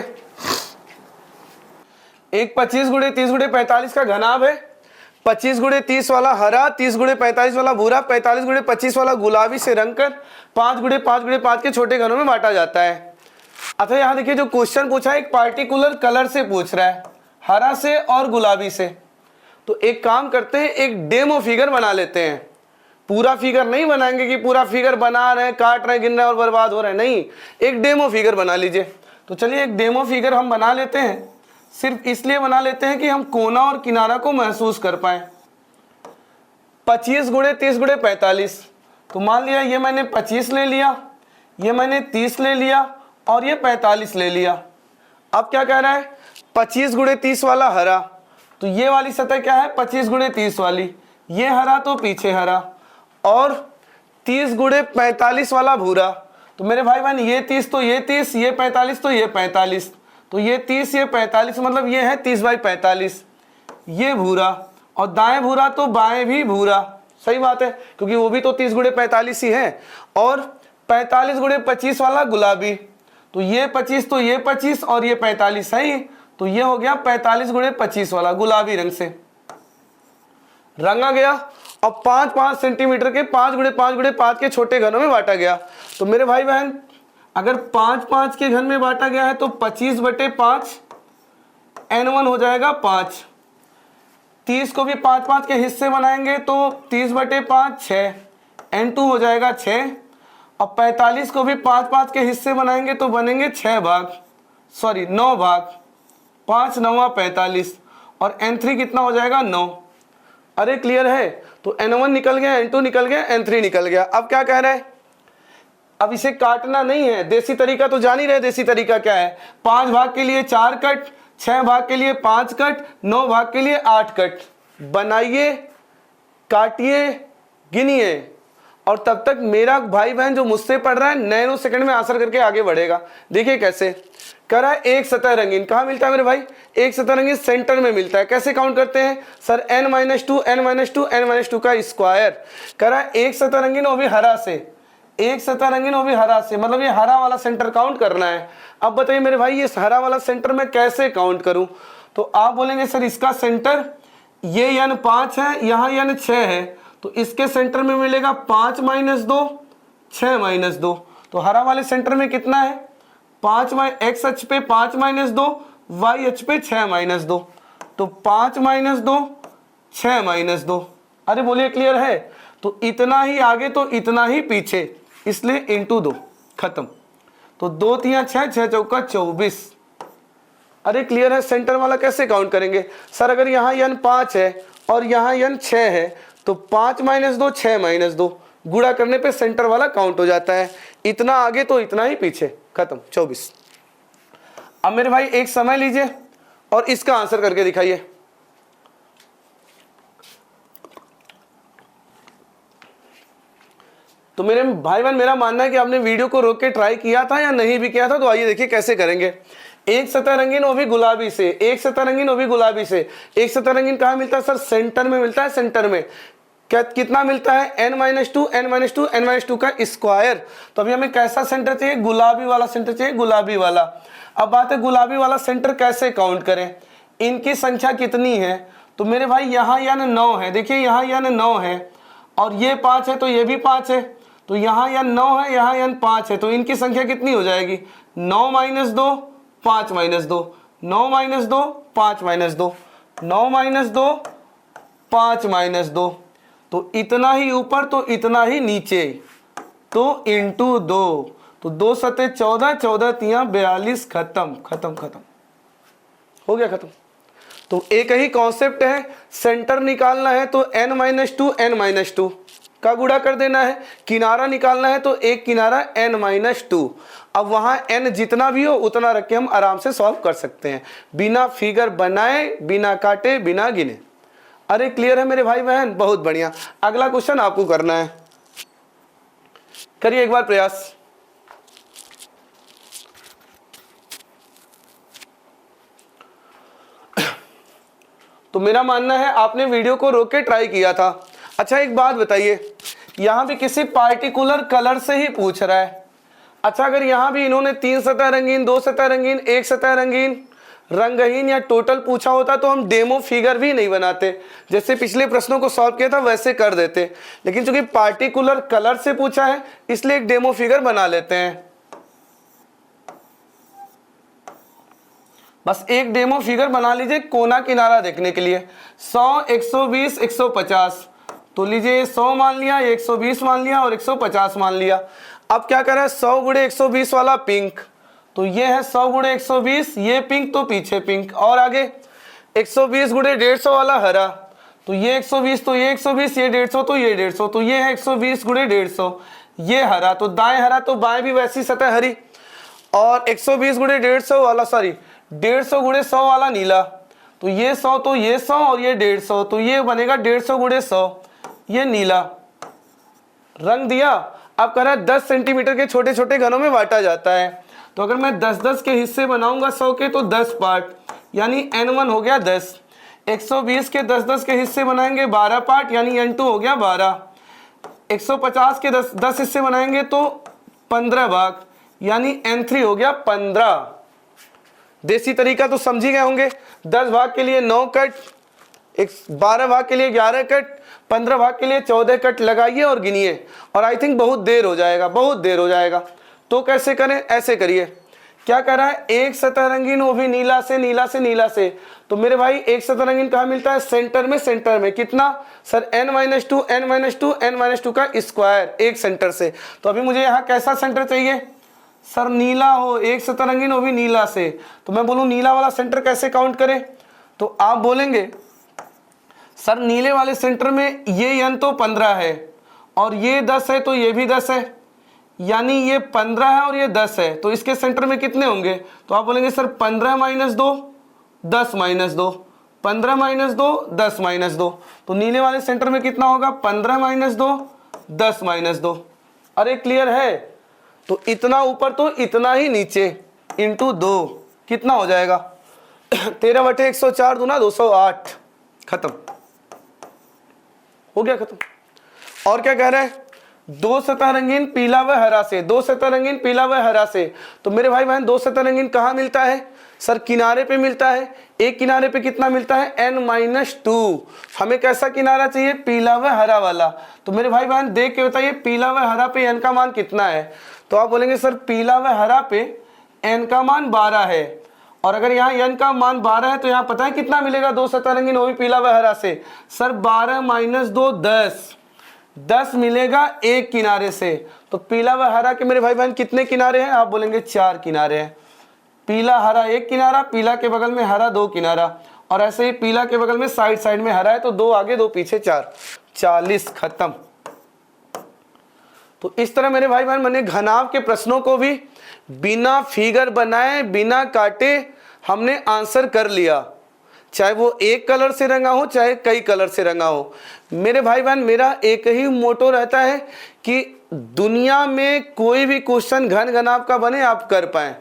एक 25 × 30 × 45 का घनाभ है। 25 × 30 वाला हरा, 30 × 45 वाला भूरा, 45 × 25 वाला गुलाबी से रंग कर 5 × 5 × 5 के छोटे घनों में बांटा जाता है। अच्छा, यहाँ देखिए जो क्वेश्चन पूछा है एक पार्टिकुलर कलर से पूछ रहा है, हरा से और गुलाबी से। तो एक काम करते हैं, एक डेमो फिगर बना लेते हैं। पूरा फिगर नहीं बनाएंगे कि पूरा फिगर बना रहे हैं, काट रहे हैं, गिन रहे हैं और बर्बाद हो रहे हैं, नहीं, एक डेमो फिगर बना लीजिए। तो चलिए एक डेमो फिगर हम बना लेते हैं। सिर्फ इसलिए बना लेते हैं कि हम कोना और किनारा को महसूस कर पाए। 25 × 30 × 45, तो मान लिया ये मैंने 25 ले लिया, ये मैंने 30 ले लिया और ये 45 ले लिया। अब क्या कह रहा है? 25 × 30 वाला हरा, तो ये वाली सतह क्या है? 25 × 30 वाली, ये हरा तो पीछे हरा, और 30 × 45 वाला भूरा। तो मेरे भाई बहन ये 30 तो ये 30, ये 45 तो ये 45, तो ये 30 ये 45, मतलब ये है 30/45, ये भूरा, और दाएं भूरा तो बाएं भी भूरा। सही बात है, क्योंकि वो भी तो 30 × 45 ही है। और 45 × 25 वाला गुलाबी, तो ये 25 तो ये 25 और ये 45, सही, तो ये हो गया 45 × 25 वाला गुलाबी रंग से रंगा गया। और 5-5 सेंटीमीटर के 5 × 5 × 5 के छोटे घनों में बांटा गया। तो मेरे भाई बहन अगर 5-5 के घन में बांटा गया है तो 25/5 n1 हो जाएगा 5। 30 को भी 5-5 के हिस्से बनाएंगे तो 30/5 6, n2 हो जाएगा 6। और 45 को भी 5-5 के हिस्से बनाएंगे तो बनेंगे 9 भाग, 5 × 9 = 45, और n3 कितना हो जाएगा? 9। अरे क्लियर है? तो n1 निकल गया, n2 निकल गया, n3 निकल गया। अब क्या कह रहा है? अब इसे काटना नहीं है, देसी तरीका तो जान ही रहे। देसी तरीका क्या है? 5 भाग के लिए 4 कट, 6 भाग के लिए 5 कट, 9 भाग के लिए 8 कट बनाइए, काटिए, गिनिए, और तब तक मेरा भाई बहन जो मुझसे पढ़ रहा है नैनो सेकंड में आंसर करके आगे बढ़ेगा। देखिए कैसे कर रहा है। एक सतह रंगीन कहाँ मिलता है मेरे भाई? एक सतह रंगीन सेंटर में मिलता है। कैसे काउंट करते हैं सर? n-2 n-2 n-2 का स्क्वायर। कर रहा है एक सतह रंगीन वो भी हरा से, एक सतह रंगीन वो भी हरा से, मतलब ये हरा वाला सेंटर काउंट करना है। अब बताइए मेरे भाई ये हरा वाला सेंटर मैं कैसे काउंट करूं? तो आप बोलेंगे सर इसका सेंटर ये n 5 है, यहाँ n 6 है, तो इसके सेंटर में मिलेगा 5 - 2 6 - 2। तो हरा वाले सेंटर में कितना है? 5 x अक्ष पे 5 - 2, y अक्ष पे 6 - 2, तो 5 - 2 6 - 2। अरे बोलिए क्लियर है? तो इतना ही आगे तो इतना ही पीछे, इसलिए इंटू 2। खत्म। तो 2 × 3 = 6, 6 × 4 = 24। अरे क्लियर है? सेंटर वाला कैसे काउंट करेंगे सर? अगर यहाँ n 5 है और यहाँ n 6 है तो 5 - 2 6 - 2 गुणा करने पे सेंटर वाला काउंट हो जाता है। इतना आगे तो इतना ही पीछे। खत्म। 24। अब मेरे भाई एक समय लीजिए और इसका आंसर करके दिखाइए। तो मेरे भाई बहन मेरा मानना है कि आपने वीडियो को रोक के ट्राई किया था या नहीं भी किया था। तो आइए देखिए कैसे करेंगे। एक सतह रंगीन वो भी गुलाबी से, एक सतह रंगीन वो भी गुलाबी से। एक सतह रंगीन कहाँ मिलता है सर? सेंटर में मिलता है। सेंटर में कितना मिलता है? n-2 n-2 n-2 का स्क्वायर। तो अभी हमें कैसा सेंटर चाहिए? गुलाबी वाला सेंटर चाहिए, गुलाबी वाला। अब बात है गुलाबी वाला सेंटर कैसे काउंट करें, इनकी संख्या कितनी है? तो मेरे भाई यहाँ n 9 है, देखिए यहाँ n 9 है और ये 5 है तो ये भी 5 है, तो यहाँ n 9 है, यहाँ n 5 है, तो इनकी संख्या कितनी हो जाएगी? 9 minus 2 5 minus 2, 9 minus 2 5 minus 2, 9 minus 2 5 minus 2, तो इतना ही ऊपर तो इतना ही नीचे, तो इंटू 2, तो 2 सते 14, 14 तिया 42, खत्म खत्म खत्म, हो गया खत्म। तो एक ही कॉन्सेप्ट है, सेंटर निकालना है तो n माइनस 2 n माइनस 2 का गुणा कर देना है, किनारा निकालना है तो एक किनारा n माइनस 2। अब वहां n जितना भी हो उतना रख के हम आराम से सॉल्व कर सकते हैं, बिना फिगर बनाए, बिना काटे, बिना गिने। अरे क्लियर है मेरे भाई बहन? बहुत बढ़िया। अगला क्वेश्चन आपको करना है, करिए एक बार प्रयास। तो मेरा मानना है आपने वीडियो को रोक के ट्राई किया था। अच्छा एक बात बताइए, यहां भी किसी पार्टिकुलर कलर से ही पूछ रहा है। अच्छा अगर यहां भी इन्होंने 3 सतह रंगीन, 2 सतह रंगीन, 1 सतह रंगीन, रंगहीन या टोटल पूछा होता तो हम डेमो फिगर भी नहीं बनाते, जैसे पिछले प्रश्नों को सॉल्व किया था वैसे कर देते। लेकिन चूंकि पार्टिकुलर कलर से पूछा है इसलिए एक डेमो फिगर बना लेते हैं। बस एक डेमो फिगर बना लीजिए कोना किनारा देखने के लिए। 100, 120, 150, तो लीजिए 100 मान लिया, 120 मान लिया और 150 मान लिया। अब क्या करें, 100 गुणे 120 वाला पिंक, तो ये है 100 गुणे 120, ये पिंक तो पीछे पिंक, और आगे 120 गुणे 150 वाला हरा, तो ये 120 तो ये 120, ये 150 तो ये 150, तो ये है 120 गुणे 150, ये हरा तो दाएं हरा तो बाएं भी वैसी सतह हरी, और 120 गुणे 150 वाला, सॉरी 150 गुणे 100 वाला नीला, तो ये 100 तो ये 100 और ये 150, तो ये बनेगा 150 गुणे 100, ये नीला रंग दिया। अब कह रहा है 10 सेंटीमीटर के छोटे छोटे घनों में बांटा जाता है, तो अगर मैं 10-10 के हिस्से बनाऊंगा 100 के, तो 10 पार्ट, यानी n1 हो गया 10। 120 के 10-10 के हिस्से बनाएंगे 12 पार्ट, यानी n2 हो गया 12। 150 के 10 हिस्से बनाएंगे तो 15 भाग, यानी n3 हो गया 15। देसी तरीका तो समझ ही गए होंगे, 10 भाग के लिए 9 कट, 12 भाग के लिए 11 कट, 15 भाग के लिए 14 कट लगाइए और गिनिए, और आई थिंक बहुत देर हो जाएगा, बहुत देर हो जाएगा। तो कैसे करें, ऐसे करिए। क्या कर रहा है, एक सतह रंगीन, वो भी नीला से नीला से नीला से, तो मेरे भाई एक सतह रंगीन कहाँ मिलता है, सेंटर में। सेंटर में कितना सर, n-2 n-2 n-2 का स्क्वायर, एक सेंटर से। तो अभी मुझे यहाँ कैसा सेंटर चाहिए सर, नीला हो, एक सतह रंगीन वो भी नीला से, तो मैं बोलूँ नीला वाला सेंटर कैसे काउंट करें, तो आप बोलेंगे सर नीले वाले सेंटर में ये n तो 15 है और ये 10 है, तो ये भी 10 है, यानी ये 15 है और ये 10 है, तो इसके सेंटर में कितने होंगे, तो आप बोलेंगे sir 15 minus 2 10 minus 2, 15 minus 2 10 minus 2, तो नीले वाले सेंटर में कितना होगा, 15 माइनस 2 10 माइनस 2। अरे क्लियर है, तो इतना ऊपर तो इतना ही नीचे, इंटू 2 कितना हो जाएगा 13/104 दूना 208, खत्म हो गया, खत्म। और क्या कह रहे हैं, 2 सतह रंगीन पीला व हरा से, 2 सतह रंगीन पीला व हरा से, तो मेरे भाई बहन 2 सतह रंगीन कहाँ मिलता है सर, किनारे पे मिलता है। एक किनारे पे कितना मिलता है, n-2। हमें कैसा किनारा चाहिए, पीला व हरा वाला, तो मेरे भाई बहन देख के बताइए पीला व हरा पे n का मान कितना है, तो आप बोलेंगे सर पीला व हरा पे n का मान 12 है, और अगर यहाँ n का मान 12 है तो यहाँ पता है कितना मिलेगा, 2 सतह रंगीन वो भी पीला व हरा से, सर 12 माइनस 2 10 मिलेगा एक किनारे से। तो पीला व हरा के मेरे भाई बहन कितने किनारे हैं, आप बोलेंगे 4 किनारे हैं। पीला हरा एक किनारा, पीला के बगल में हरा 2 किनारा, और ऐसे ही पीला के बगल में साइड साइड में हरा है, तो 2 आगे 2 पीछे 4, 40, खत्म। तो इस तरह मेरे भाई बहन मैंने घनाभ के प्रश्नों को भी बिना फिगर बनाए, बिना काटे हमने आंसर कर लिया, चाहे वो एक कलर से रंगा हो चाहे कई कलर से रंगा हो। मेरे भाई बहन मेरा एक ही मोटो रहता है कि दुनिया में कोई भी क्वेश्चन घन घनाभ का बने आप कर पाएं,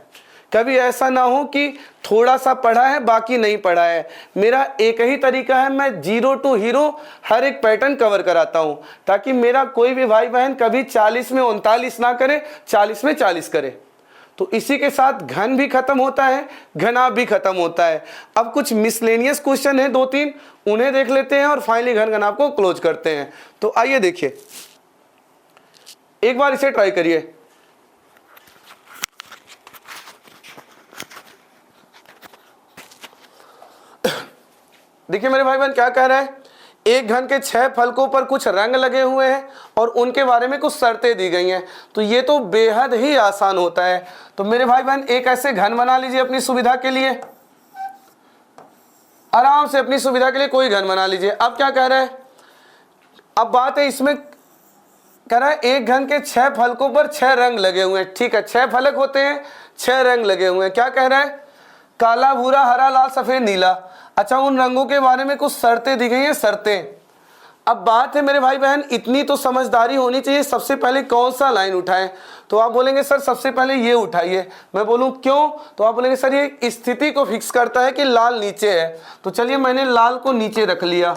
कभी ऐसा ना हो कि थोड़ा सा पढ़ा है बाकी नहीं पढ़ा है। मेरा एक ही तरीका है, मैं 0 टू हीरो हर एक पैटर्न कवर कराता हूं, ताकि मेरा कोई भी भाई बहन कभी 40 में 39 ना करे, 40 में 40 करे। तो इसी के साथ घन भी खत्म होता है, घनाभ भी खत्म होता है। अब कुछ मिसलेनियस क्वेश्चन है 2-3, उन्हें देख लेते हैं और फाइनली घन घनाभ को क्लोज करते हैं। तो आइए देखिए, एक बार इसे ट्राई करिए। देखिए मेरे भाई बहन क्या कह रहा है, एक घन के 6 फलकों पर कुछ रंग लगे हुए हैं और उनके बारे में कुछ शर्तें दी गई हैं। तो ये तो बेहद ही आसान होता है। तो मेरे भाई बहन एक ऐसे घन बना लीजिए अपनी सुविधा के लिए, आराम से अपनी सुविधा के लिए कोई घन बना लीजिए। अब क्या कह रहा है, अब बात है इसमें कह रहा है एक घन के 6 फलकों पर 6 रंग लगे हुए हैं। ठीक है, 6 फलक होते हैं, 6 रंग लगे हुए हैं। क्या कह रहा है, काला, भूरा, हरा, लाल, सफेद, नीला। अच्छा, उन रंगों के बारे में कुछ शर्तें दी गई हैं, शर्तें। अब बात है मेरे भाई बहन, इतनी तो समझदारी होनी चाहिए, सबसे पहले कौन सा लाइन उठाएं। तो आप बोलेंगे सर सबसे पहले ये उठाइए। मैं बोलूं क्यों, तो आप बोलेंगे सर ये स्थिति को फिक्स करता है कि लाल नीचे है। तो चलिए मैंने लाल को नीचे रख लिया।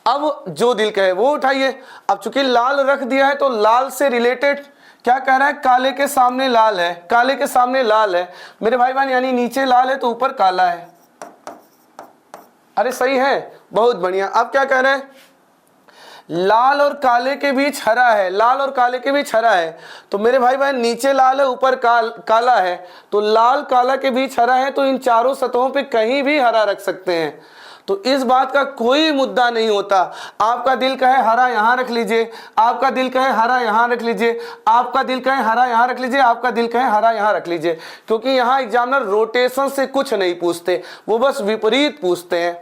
अब जो दिल कहे वो उठाइए। अब चूंकि लाल रख दिया है तो लाल से रिलेटेड क्या कह रहा है, काले के सामने लाल है, काले के सामने लाल है मेरे भाई बहन, यानी नीचे लाल है तो ऊपर काला है। अरे सही है, बहुत बढ़िया। अब क्या कह रहे हैं, लाल और काले के बीच हरा है, लाल और काले के बीच हरा है। तो मेरे भाई बहन नीचे लाल है ऊपर काला है, तो लाल काला के बीच हरा है, तो इन चारों सतहों पे कहीं भी हरा रख सकते हैं। तो इस बात का कोई मुद्दा नहीं होता। आपका दिल कहे हरा यहाँ रख लीजिए, आपका दिल कहे हरा यहाँ रख लीजिए, आपका दिल कहे हरा यहाँ रख लीजिए, आपका दिल कहे हरा यहाँ रख लीजिए, क्योंकि यहाँ एग्जामिनर रोटेशन से कुछ नहीं पूछते, वो बस विपरीत पूछते हैं।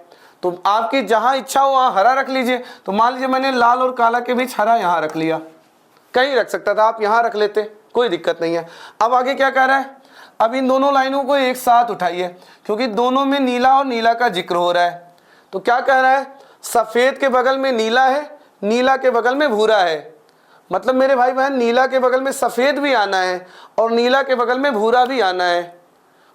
तो आपकी जहां इच्छा हो वहां हरा रख लीजिए। तो मान लीजिए मैंने लाल और काला के बीच हरा यहां रख लिया, कहीं रख सकता था, आप यहां रख लेते, कोई दिक्कत नहीं है। अब आगे क्या कह रहा है, अब इन दोनों लाइनों को एक साथ उठाइए, क्योंकि दोनों में नीला और नीला का जिक्र हो रहा है। तो क्या कह रहा है, सफेद के बगल में नीला है, नीला के बगल में भूरा है। मतलब मेरे भाई बहन नीला के बगल में सफेद भी आना है और नीला के बगल में भूरा भी आना है।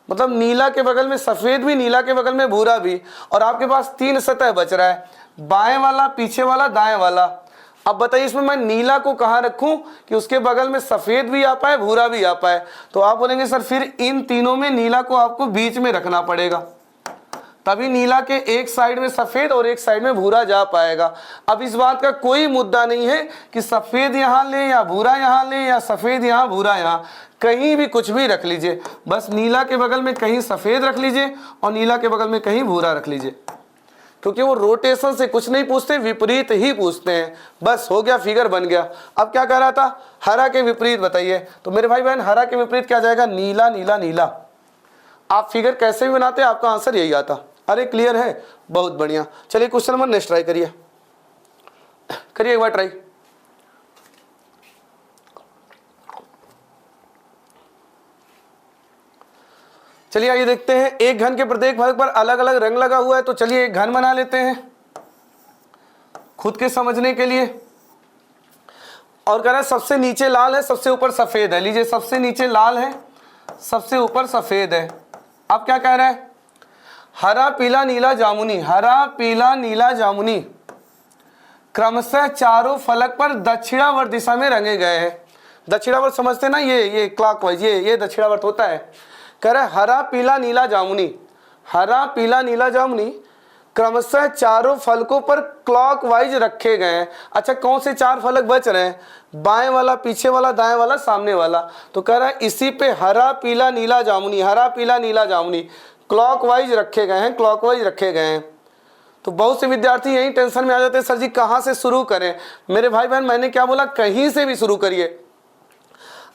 मतलब नीला के बगल में सफेद भी, नीला के बगल में भूरा भी, और आपके पास 3 सतह बच रहा है, बाएं वाला, पीछे वाला, दाएं वाला। अब बताइए इसमें मैं नीला को कहाँ रखूं कि उसके बगल में सफेद भी आ पाए, भूरा भी आ पाए। तो आप बोलेंगे सर फिर इन तीनों में नीला को आपको बीच में रखना पड़ेगा, तभी नीला के एक साइड में सफेद और एक साइड में भूरा जा पाएगा। अब इस बात का कोई मुद्दा नहीं है कि सफेद यहाँ ले या भूरा यहाँ ले या सफेद यहाँ भूरा यहाँ, कहीं भी कुछ भी रख लीजिए, बस नीला के बगल में कहीं सफेद रख लीजिए और नीला के बगल में कहीं भूरा रख लीजिए, क्योंकि वो रोटेशन से कुछ नहीं पूछते, विपरीत ही पूछते हैं। बस हो गया, फिगर बन गया। अब क्या कह रहा था, हरा के विपरीत बताइए। तो मेरे भाई बहन हरा के विपरीत क्या जाएगा, नीला, नीला, नीला। आप फिगर कैसे भी बनाते आपका आंसर यही आता। अरे क्लियर है, बहुत बढ़िया। चलिए क्वेश्चन नंबर नेक्स्ट ट्राई करिए, करिए एक बार ट्राई। चलिए आइए देखते हैं, एक घन के प्रत्येक फलक पर अलग अलग रंग लगा हुआ है। तो चलिए एक घन बना लेते हैं खुद के समझने के लिए। और कह रहा है सबसे नीचे लाल है, सबसे ऊपर सफेद है। लीजिए सबसे नीचे लाल है, सबसे ऊपर सफेद है। अब क्या कह रहा है, हरा, पीला, नीला, जामुनी, हरा, पीला, नीला, जामुनी क्रमशः चारों फलक पर दक्षिणावर्त दिशा में रंगे गए हैं। दक्षिणावर्त समझते ना, ये क्लॉकवाइज, ये दक्षिणावर्त होता है। कह रहा है हरा, पीला, नीला, जामुनी, हरा, पीला, नीला, जामुनी क्रमशः चारों फलकों पर क्लॉकवाइज रखे गए हैं। अच्छा, कौन से 4 फलक बच रहे हैं, बाएं वाला, पीछे वाला, दाएं वाला, सामने वाला। तो कह रहा है इसी पे हरा, पीला, नीला, जामुनी, हरा, पीला, नीला, जामुनी क्लॉकवाइज रखे गए हैं, क्लॉकवाइज रखे गए हैं। तो बहुत से विद्यार्थी यही टेंशन में आ जाते हैं, सर जी कहाँ से शुरू करें। मेरे भाई बहन मैंने क्या बोला, कहीं से भी शुरू करिए।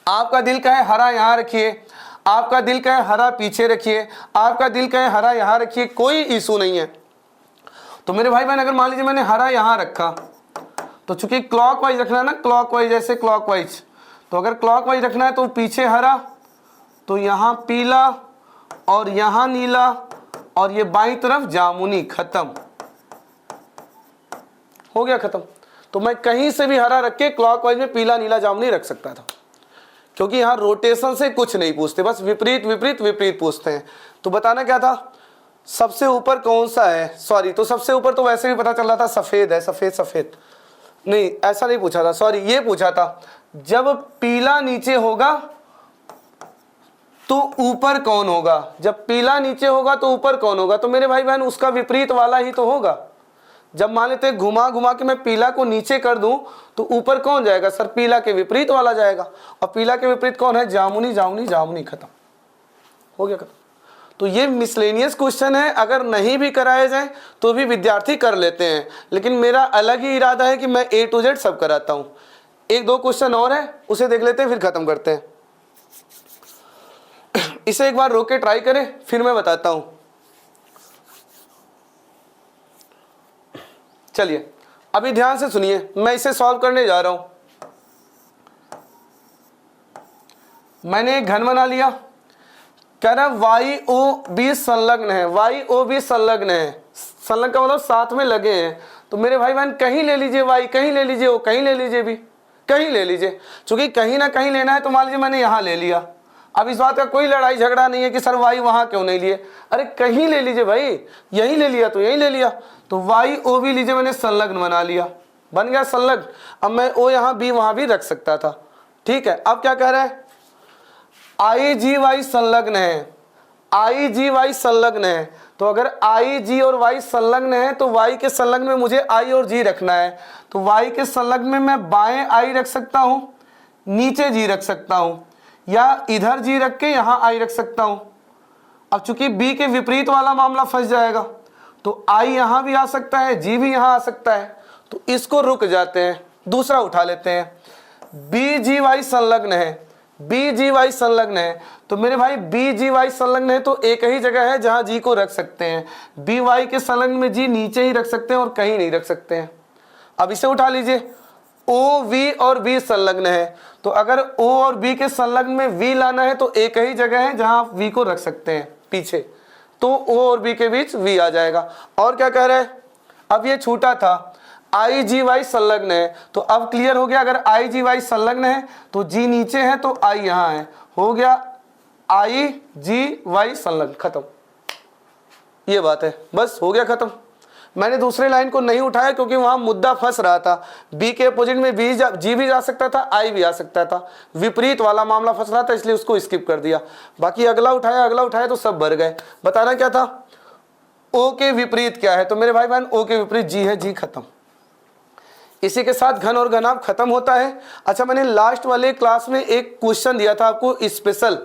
आपका दिल कहे हरा यहाँ रखिए, आपका दिल कहे हरा पीछे रखिए, आपका दिल कहे हरा यहाँ रखिए, कोई इशू नहीं है। तो मेरे भाई बहन अगर मान लीजिए मैंने हरा यहाँ रखा, तो चूंकि क्लॉकवाइज रखना है ना, क्लॉकवाइज, ऐसे क्लॉकवाइज। तो अगर क्लॉकवाइज रखना है तो पीछे हरा, तो यहाँ पीला और यहाँ नीला और ये बाईं तरफ जामुनी, खत्म हो गया, खत्म। तो मैं कहीं से भी हरा रख के क्लॉकवाइज में पीला, नीला, जामुनी रख सकता था, क्योंकि यहाँ रोटेशन से कुछ नहीं पूछते, बस विपरीत विपरीत विपरीत पूछते हैं। तो बताना क्या था, सबसे ऊपर कौन सा है, सॉरी, तो सबसे ऊपर तो वैसे भी पता चल रहा था सफेद है, सफेद सफेद नहीं, ऐसा नहीं पूछा था, सॉरी, ये पूछा था जब पीला नीचे होगा तो ऊपर कौन होगा, जब पीला नीचे होगा तो ऊपर कौन होगा। तो मेरे भाई बहन उसका विपरीत वाला ही तो होगा, जब मान लेते हैं घुमा घुमा के मैं पीला को नीचे कर दूं तो ऊपर कौन जाएगा सर, पीला के विपरीत वाला जाएगा, और पीला के विपरीत कौन है, जामुनी, जामुनी, जामुनी, खत्म हो गया, खत्म। तो ये मिसलेनियस क्वेश्चन है, अगर नहीं भी कराए जाए तो भी विद्यार्थी कर लेते हैं, लेकिन मेरा अलग ही इरादा है कि मैं A to Z सब कराता हूँ। एक दो क्वेश्चन और है, उसे देख लेते हैं फिर खत्म करते हैं। इसे एक बार रोक के ट्राई करें, फिर मैं बताता हूं। चलिए अभी ध्यान से सुनिए, मैं इसे सॉल्व करने जा रहा हूं। मैंने एक घन बना लिया, कह रहा YOB संलग्न है, YOB संलग्न है, संलग्न का मतलब साथ में लगे हैं। तो मेरे भाई बहन कहीं ले लीजिए Y, कहीं ले लीजिए O, कहीं ले लीजिए B, कहीं ले लीजिए, चूंकि कहीं ना कहीं लेना है तो मान लीजिए मैंने यहां ले लिया। अब इस बात का कोई लड़ाई झगड़ा नहीं है कि सर Y वहां क्यों नहीं लिए, अरे कहीं ले लीजिए भाई, यहीं ले लिया तो यहीं ले लिया। तो YOB लीजिए, मैंने संलग्न बना लिया, बन गया संलग्न। अब मैं O यहाँ B वहां भी रख सकता था, ठीक है। अब क्या कह रहा है, IGY संलग्न है, IGY संलग्न है। तो अगर IG और Y संलग्न है तो Y के संलग्न में मुझे I और G रखना है। तो Y के संलग्न में मैं बाएं I रख सकता हूं, नीचे G रख सकता हूं, या इधर G रख के यहां I रख सकता हूं। अब चूंकि B के विपरीत वाला मामला फंस जाएगा, तो I यहां भी आ सकता है, G भी यहां आ सकता है, तो इसको रुक जाते हैं, दूसरा उठा लेते हैं। BGY संलग्न है, BGY संलग्न है, तो मेरे भाई BGY संलग्न है तो एक ही जगह है जहां G को रख सकते हैं। BY के संलग्न में G नीचे ही रख सकते हैं और कहीं नहीं रख सकते हैं। अब इसे उठा लीजिए, OV और B संलग्न है, तो अगर O और B के संलग्न में V लाना है तो एक ही जगह है जहां आप V को रख सकते हैं पीछे, तो O और B के बीच V आ जाएगा। और क्या कह रहा है, अब ये छूटा था IGY संलग्न है, तो अब क्लियर हो गया, अगर IGY संलग्न है तो G नीचे है तो I यहां है, हो गया IGY संलग्न, खत्म। ये बात है, बस हो गया खत्म। मैंने दूसरे लाइन को नहीं उठाया क्योंकि वहां मुद्दा फंस रहा था। B के अपोजिट में G भी जा सकता था, I भी आ सकता था, विपरीत वाला मामला फंस रहा था, इसलिए उसको स्किप कर दिया। बाकी अगला उठाया तो सब भर गए। बताना क्या था, O के विपरीत क्या है, तो मेरे भाई बहन O के विपरीत G है, G खत्म। इसी के साथ घन और घनाभ खत्म होता है। अच्छा, मैंने लास्ट वाले क्लास में एक क्वेश्चन दिया था आपको स्पेशल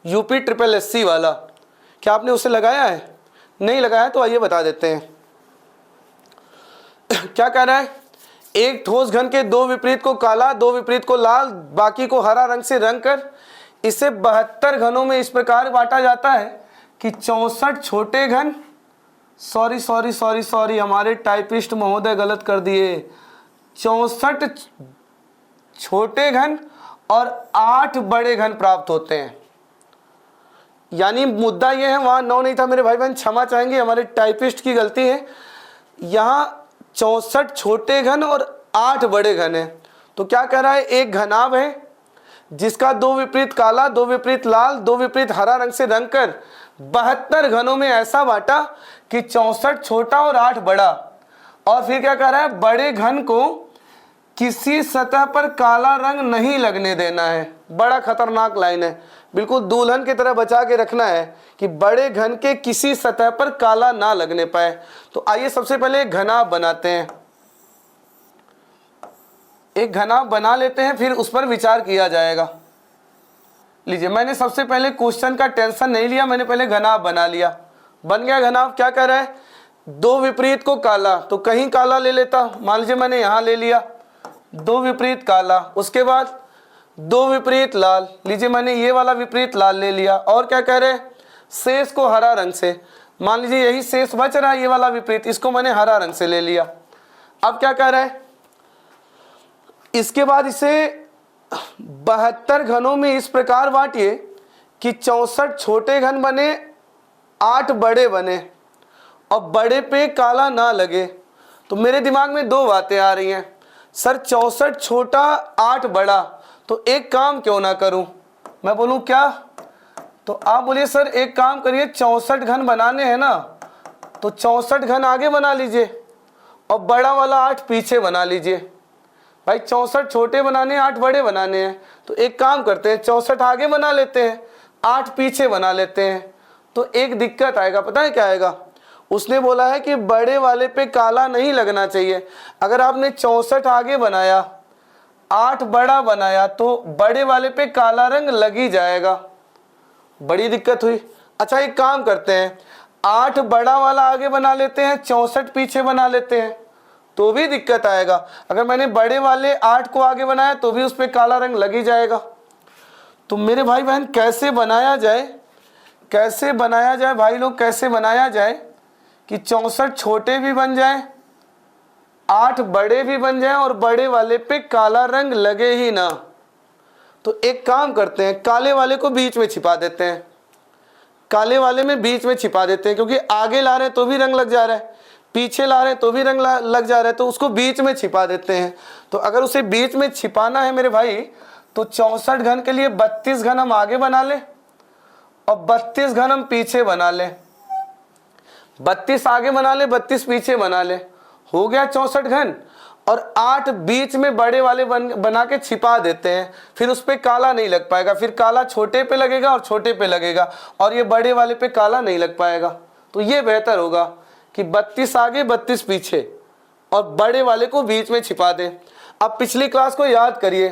UPSSC वाला, क्या आपने उसे लगाया है? नहीं लगाया तो आइए बता देते हैं। क्या कह रहा है, एक ठोस घन के दो विपरीत को काला, दो विपरीत को लाल, बाकी को हरा रंग से रंग कर इसे 72 घनों में इस प्रकार बांटा जाता है कि 64 छोटे घन, सॉरी हमारे टाइपिस्ट महोदय गलत कर दिए, 64 छोटे घन और 8 बड़े घन प्राप्त होते हैं। यानी मुद्दा यह है, वहां 9 नहीं था मेरे भाई बहन, क्षमा चाहेंगे, हमारे टाइपिस्ट की गलती है। यहां 64 छोटे घन और 8 बड़े घन है। तो क्या कह रहा है, एक घनाभ है जिसका दो विपरीत काला, दो विपरीत लाल, दो विपरीत हरा रंग से रंग कर 72 घनों में ऐसा बांटा कि 64 छोटा और 8 बड़ा। और फिर क्या कह रहा है, बड़े घन को किसी सतह पर काला रंग नहीं लगने देना है। बड़ा खतरनाक लाइन है, बिल्कुल दुल्हन की तरह बचा के रखना है कि बड़े घन के किसी सतह पर काला ना लगने पाए। तो आइए सबसे पहले एक घनाभ बनाते हैं, एक घनाभ बना लेते हैं, फिर उस पर विचार किया जाएगा। लीजिए, मैंने सबसे पहले क्वेश्चन का टेंशन नहीं लिया, मैंने पहले घनाभ बना लिया, बन गया घनाभ। क्या कह रहा है, दो विपरीत को काला, तो कहीं काला ले लेता, मान लीजिए मैंने यहां ले लिया, दो विपरीत काला, उसके बाद दो विपरीत लाल, लीजिए मैंने ये वाला विपरीत लाल ले लिया। और क्या कह रहे हैं, शेष को हरा रंग से, मान लीजिए यही शेष बच रहा है, ये वाला विपरीत, इसको मैंने हरा रंग से ले लिया। अब क्या कह रहा है, इसके बाद इसे 72 घनों में इस प्रकार बांटिए कि 64 छोटे घन बने, 8 बड़े बने और बड़े पे काला ना लगे। तो मेरे दिमाग में दो बातें आ रही हैं, सर 64 छोटा 8 बड़ा, तो एक काम क्यों ना करूं, मैं बोलूं क्या, तो आप बोलिए सर एक काम करिए, 64 घन बनाने हैं ना, तो 64 घन आगे बना लीजिए और बड़ा वाला 8 पीछे बना लीजिए। भाई 64 छोटे बनाने हैं, 8 बड़े बनाने हैं, तो एक काम करते हैं, 64 आगे बना लेते हैं, 8 पीछे बना लेते हैं। तो एक दिक्कत आएगा, पता है क्या आएगा, उसने बोला है कि बड़े वाले पे काला नहीं लगना चाहिए। अगर आपने 64 आगे बनाया, 8 बड़ा बनाया, तो बड़े वाले पे काला रंग लग ही जाएगा। बड़ी दिक्कत हुई। अच्छा एक काम करते हैं, 8 बड़ा वाला आगे बना लेते हैं, 64 पीछे बना लेते हैं, तो भी दिक्कत आएगा। अगर मैंने बड़े वाले 8 को आगे बनाया तो भी उस पर काला रंग लग ही जाएगा। तो मेरे भाई बहन कैसे बनाया जाए, कैसे बनाया जाए भाई लोग, कैसे बनाया जाए कि 64 छोटे भी बन जाए, 8 बड़े भी बन जाए और बड़े वाले पे काला रंग लगे ही ना। तो एक काम करते हैं, काले वाले को बीच में छिपा देते हैं, काले वाले में बीच में छिपा देते हैं, क्योंकि आगे ला रहे हैं तो भी रंग लग जा रहा है, पीछे ला रहे हैं तो भी रंग लग जा रहा है, तो उसको बीच में छिपा देते हैं। तो अगर उसे बीच में छिपाना है मेरे भाई, तो 64 घन के लिए 32 घन हम आगे बना लें और 32 घन हम पीछे बना लें। 32 आगे बना ले, 32 पीछे बना ले, हो गया 64 घन। और 8 बीच में बड़े वाले बना के छिपा देते हैं, फिर उस पर काला नहीं लग पाएगा, फिर काला छोटे पे लगेगा और छोटे पे लगेगा, और ये बड़े वाले पे काला नहीं लग पाएगा। तो ये बेहतर होगा कि 32 आगे 32 पीछे और बड़े वाले को बीच में छिपा दें। अब पिछली क्लास को याद करिए,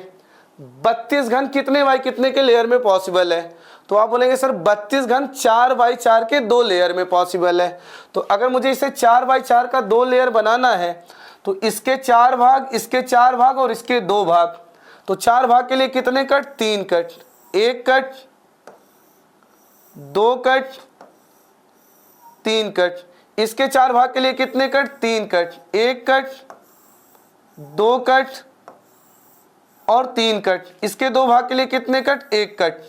32 घन कितने बाई कितने के लेयर में पॉसिबल है? तो आप बोलेंगे सर 32 घन 4 बाई 4 के 2 लेयर में पॉसिबल है। तो अगर मुझे इसे 4 बाई 4 का 2 लेयर बनाना है, तो इसके 4 भाग, इसके 4 भाग और इसके 2 भाग। तो 4 भाग के लिए कितने cut? 3 cut, 1 cut, 2 cut, 3 cut. इसके 4 भाग के लिए कितने कट? 3 कट, 1 कट, 2 कट और 3 कट। इसके 2 भाग के लिए कितने कट? 1 कट।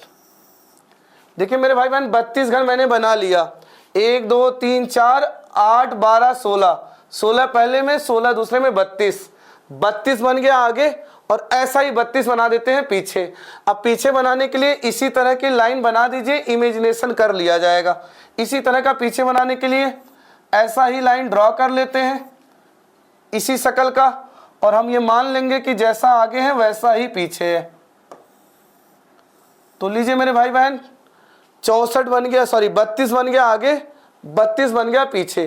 देखिए मेरे भाई बहन 32 घन मैंने बना लिया, 1 2 3 4 8 12 16, 16 पहले में, 16 दूसरे में, 32 बन गया आगे, और ऐसा ही 32 बना देते हैं पीछे। अब पीछे बनाने के लिए इसी तरह की लाइन बना दीजिए, इमेजिनेशन कर लिया जाएगा। इसी तरह का पीछे बनाने के लिए ऐसा ही लाइन ड्रॉ कर लेते हैं, इसी शक्ल का, और हम ये मान लेंगे कि जैसा आगे है वैसा ही पीछे है। तो लीजिए मेरे भाई बहन 64 बन गया, सॉरी 32 बन गया आगे, 32 बन गया पीछे,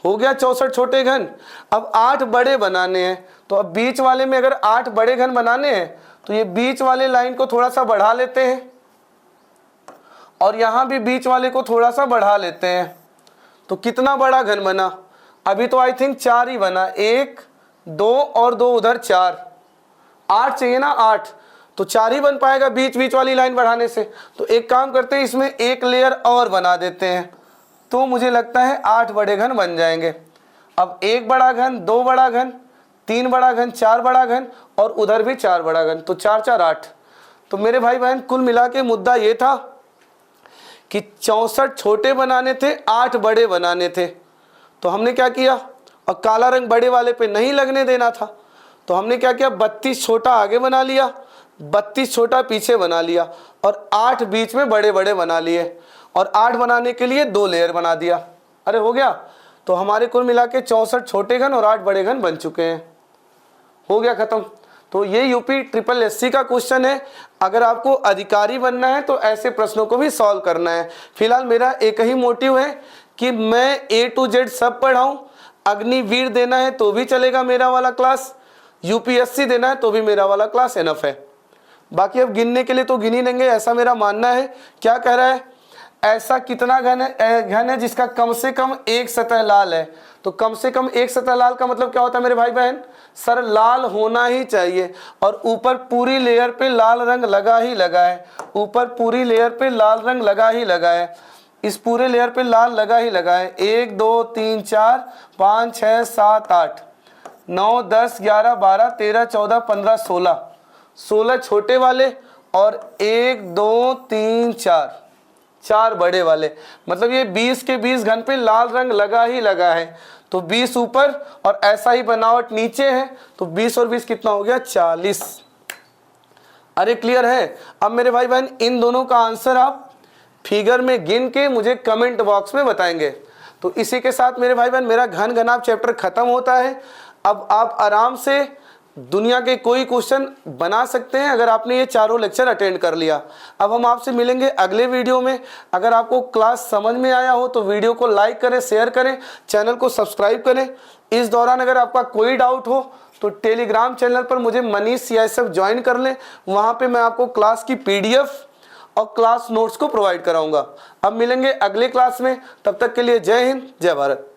हो गया 64 छोटे घन। अब 8 बड़े बनाने हैं, तो अब बीच वाले में अगर 8 बड़े घन बनाने हैं, तो ये बीच वाले लाइन को थोड़ा सा बढ़ा लेते हैं, और यहाँ भी बीच वाले को थोड़ा सा बढ़ा लेते हैं। तो कितना बड़ा घन बना? अभी तो आई थिंक 4 ही बना, 1 2 और 2 उधर 4, 8 चाहिए ना, 8, तो 4 ही बन पाएगा बीच वाली लाइन बढ़ाने से। तो एक काम करते हैं, इसमें एक लेयर और बना देते हैं, तो मुझे लगता है 8 बड़े घन बन जाएंगे। अब 1 बड़ा घन, 2 बड़ा घन, 3 बड़ा घन, 4 बड़ा घन, और उधर भी 4 बड़ा घन, तो 4 4 8। तो मेरे भाई बहन कुल मिला के मुद्दा ये था कि 64 छोटे बनाने थे, 8 बड़े बनाने थे। तो हमने क्या किया, और काला रंग बड़े वाले पे नहीं लगने देना था, तो हमने क्या किया, 32 छोटा आगे बना लिया, 32 छोटा पीछे बना लिया, और 8 बीच में बड़े बड़े बना लिए, और 8 बनाने के लिए 2 लेयर बना दिया। अरे हो गया। तो हमारे कुल मिला के 64 छोटे घन और 8 बड़े घन बन चुके हैं, हो गया खत्म। तो ये यूपी ट्रिपल एससी का क्वेश्चन है। अगर आपको अधिकारी बनना है तो ऐसे प्रश्नों को भी सॉल्व करना है। फिलहाल मेरा एक ही मोटिव है कि मैं A to Z सब पढ़ाऊँ। अग्निवीर देना है तो भी चलेगा मेरा वाला क्लास, यूपीएससी देना है तो भी मेरा वाला क्लास एनफ है। बाकी अब गिनने के लिए तो गिन ही लेंगे, ऐसा मेरा मानना है। क्या कह रहा है, ऐसा कितना घन है जिसका कम से कम एक सतह लाल है? तो कम से कम एक सतह लाल का मतलब क्या होता है मेरे भाई बहन? सर लाल होना ही चाहिए, और ऊपर पूरी लेयर पे लाल रंग लगा ही लगा है, ऊपर पूरी लेयर पे लाल रंग लगा ही लगा है, इस पूरे लेयर पे लाल लगा ही लगा है। 1 2 3 4 5 6 7 8 9 10 11 12 13 14 15 16, 16 छोटे वाले और 1 2 3 4 बड़े वाले, मतलब ये 20 के 20 घन पे लाल रंग लगा ही लगा है। तो 20 ऊपर और ऐसा ही बनावट नीचे है, तो 20 और 20 कितना हो गया? 40। अरे क्लियर है? अब मेरे भाई बहन इन दोनों का आंसर आप फिगर में गिन के मुझे कमेंट बॉक्स में बताएंगे। तो इसी के साथ मेरे भाई बहन मेरा घन घनाभ चैप्टर खत्म होता है। अब आप आराम से दुनिया के कोई क्वेश्चन बना सकते हैं अगर आपने ये चारों लेक्चर अटेंड कर लिया। अब हम आपसे मिलेंगे अगले वीडियो में। अगर आपको क्लास समझ में आया हो तो वीडियो को लाइक करें, शेयर करें, चैनल को सब्सक्राइब करें। इस दौरान अगर आपका कोई डाउट हो तो टेलीग्राम चैनल पर मुझे मनीष CISF ज्वाइन कर लें। वहाँ पे मैं आपको क्लास की PDF और क्लास नोट्स को प्रोवाइड कराऊंगा। अब मिलेंगे अगले क्लास में, तब तक के लिए जय हिंद, जय भारत।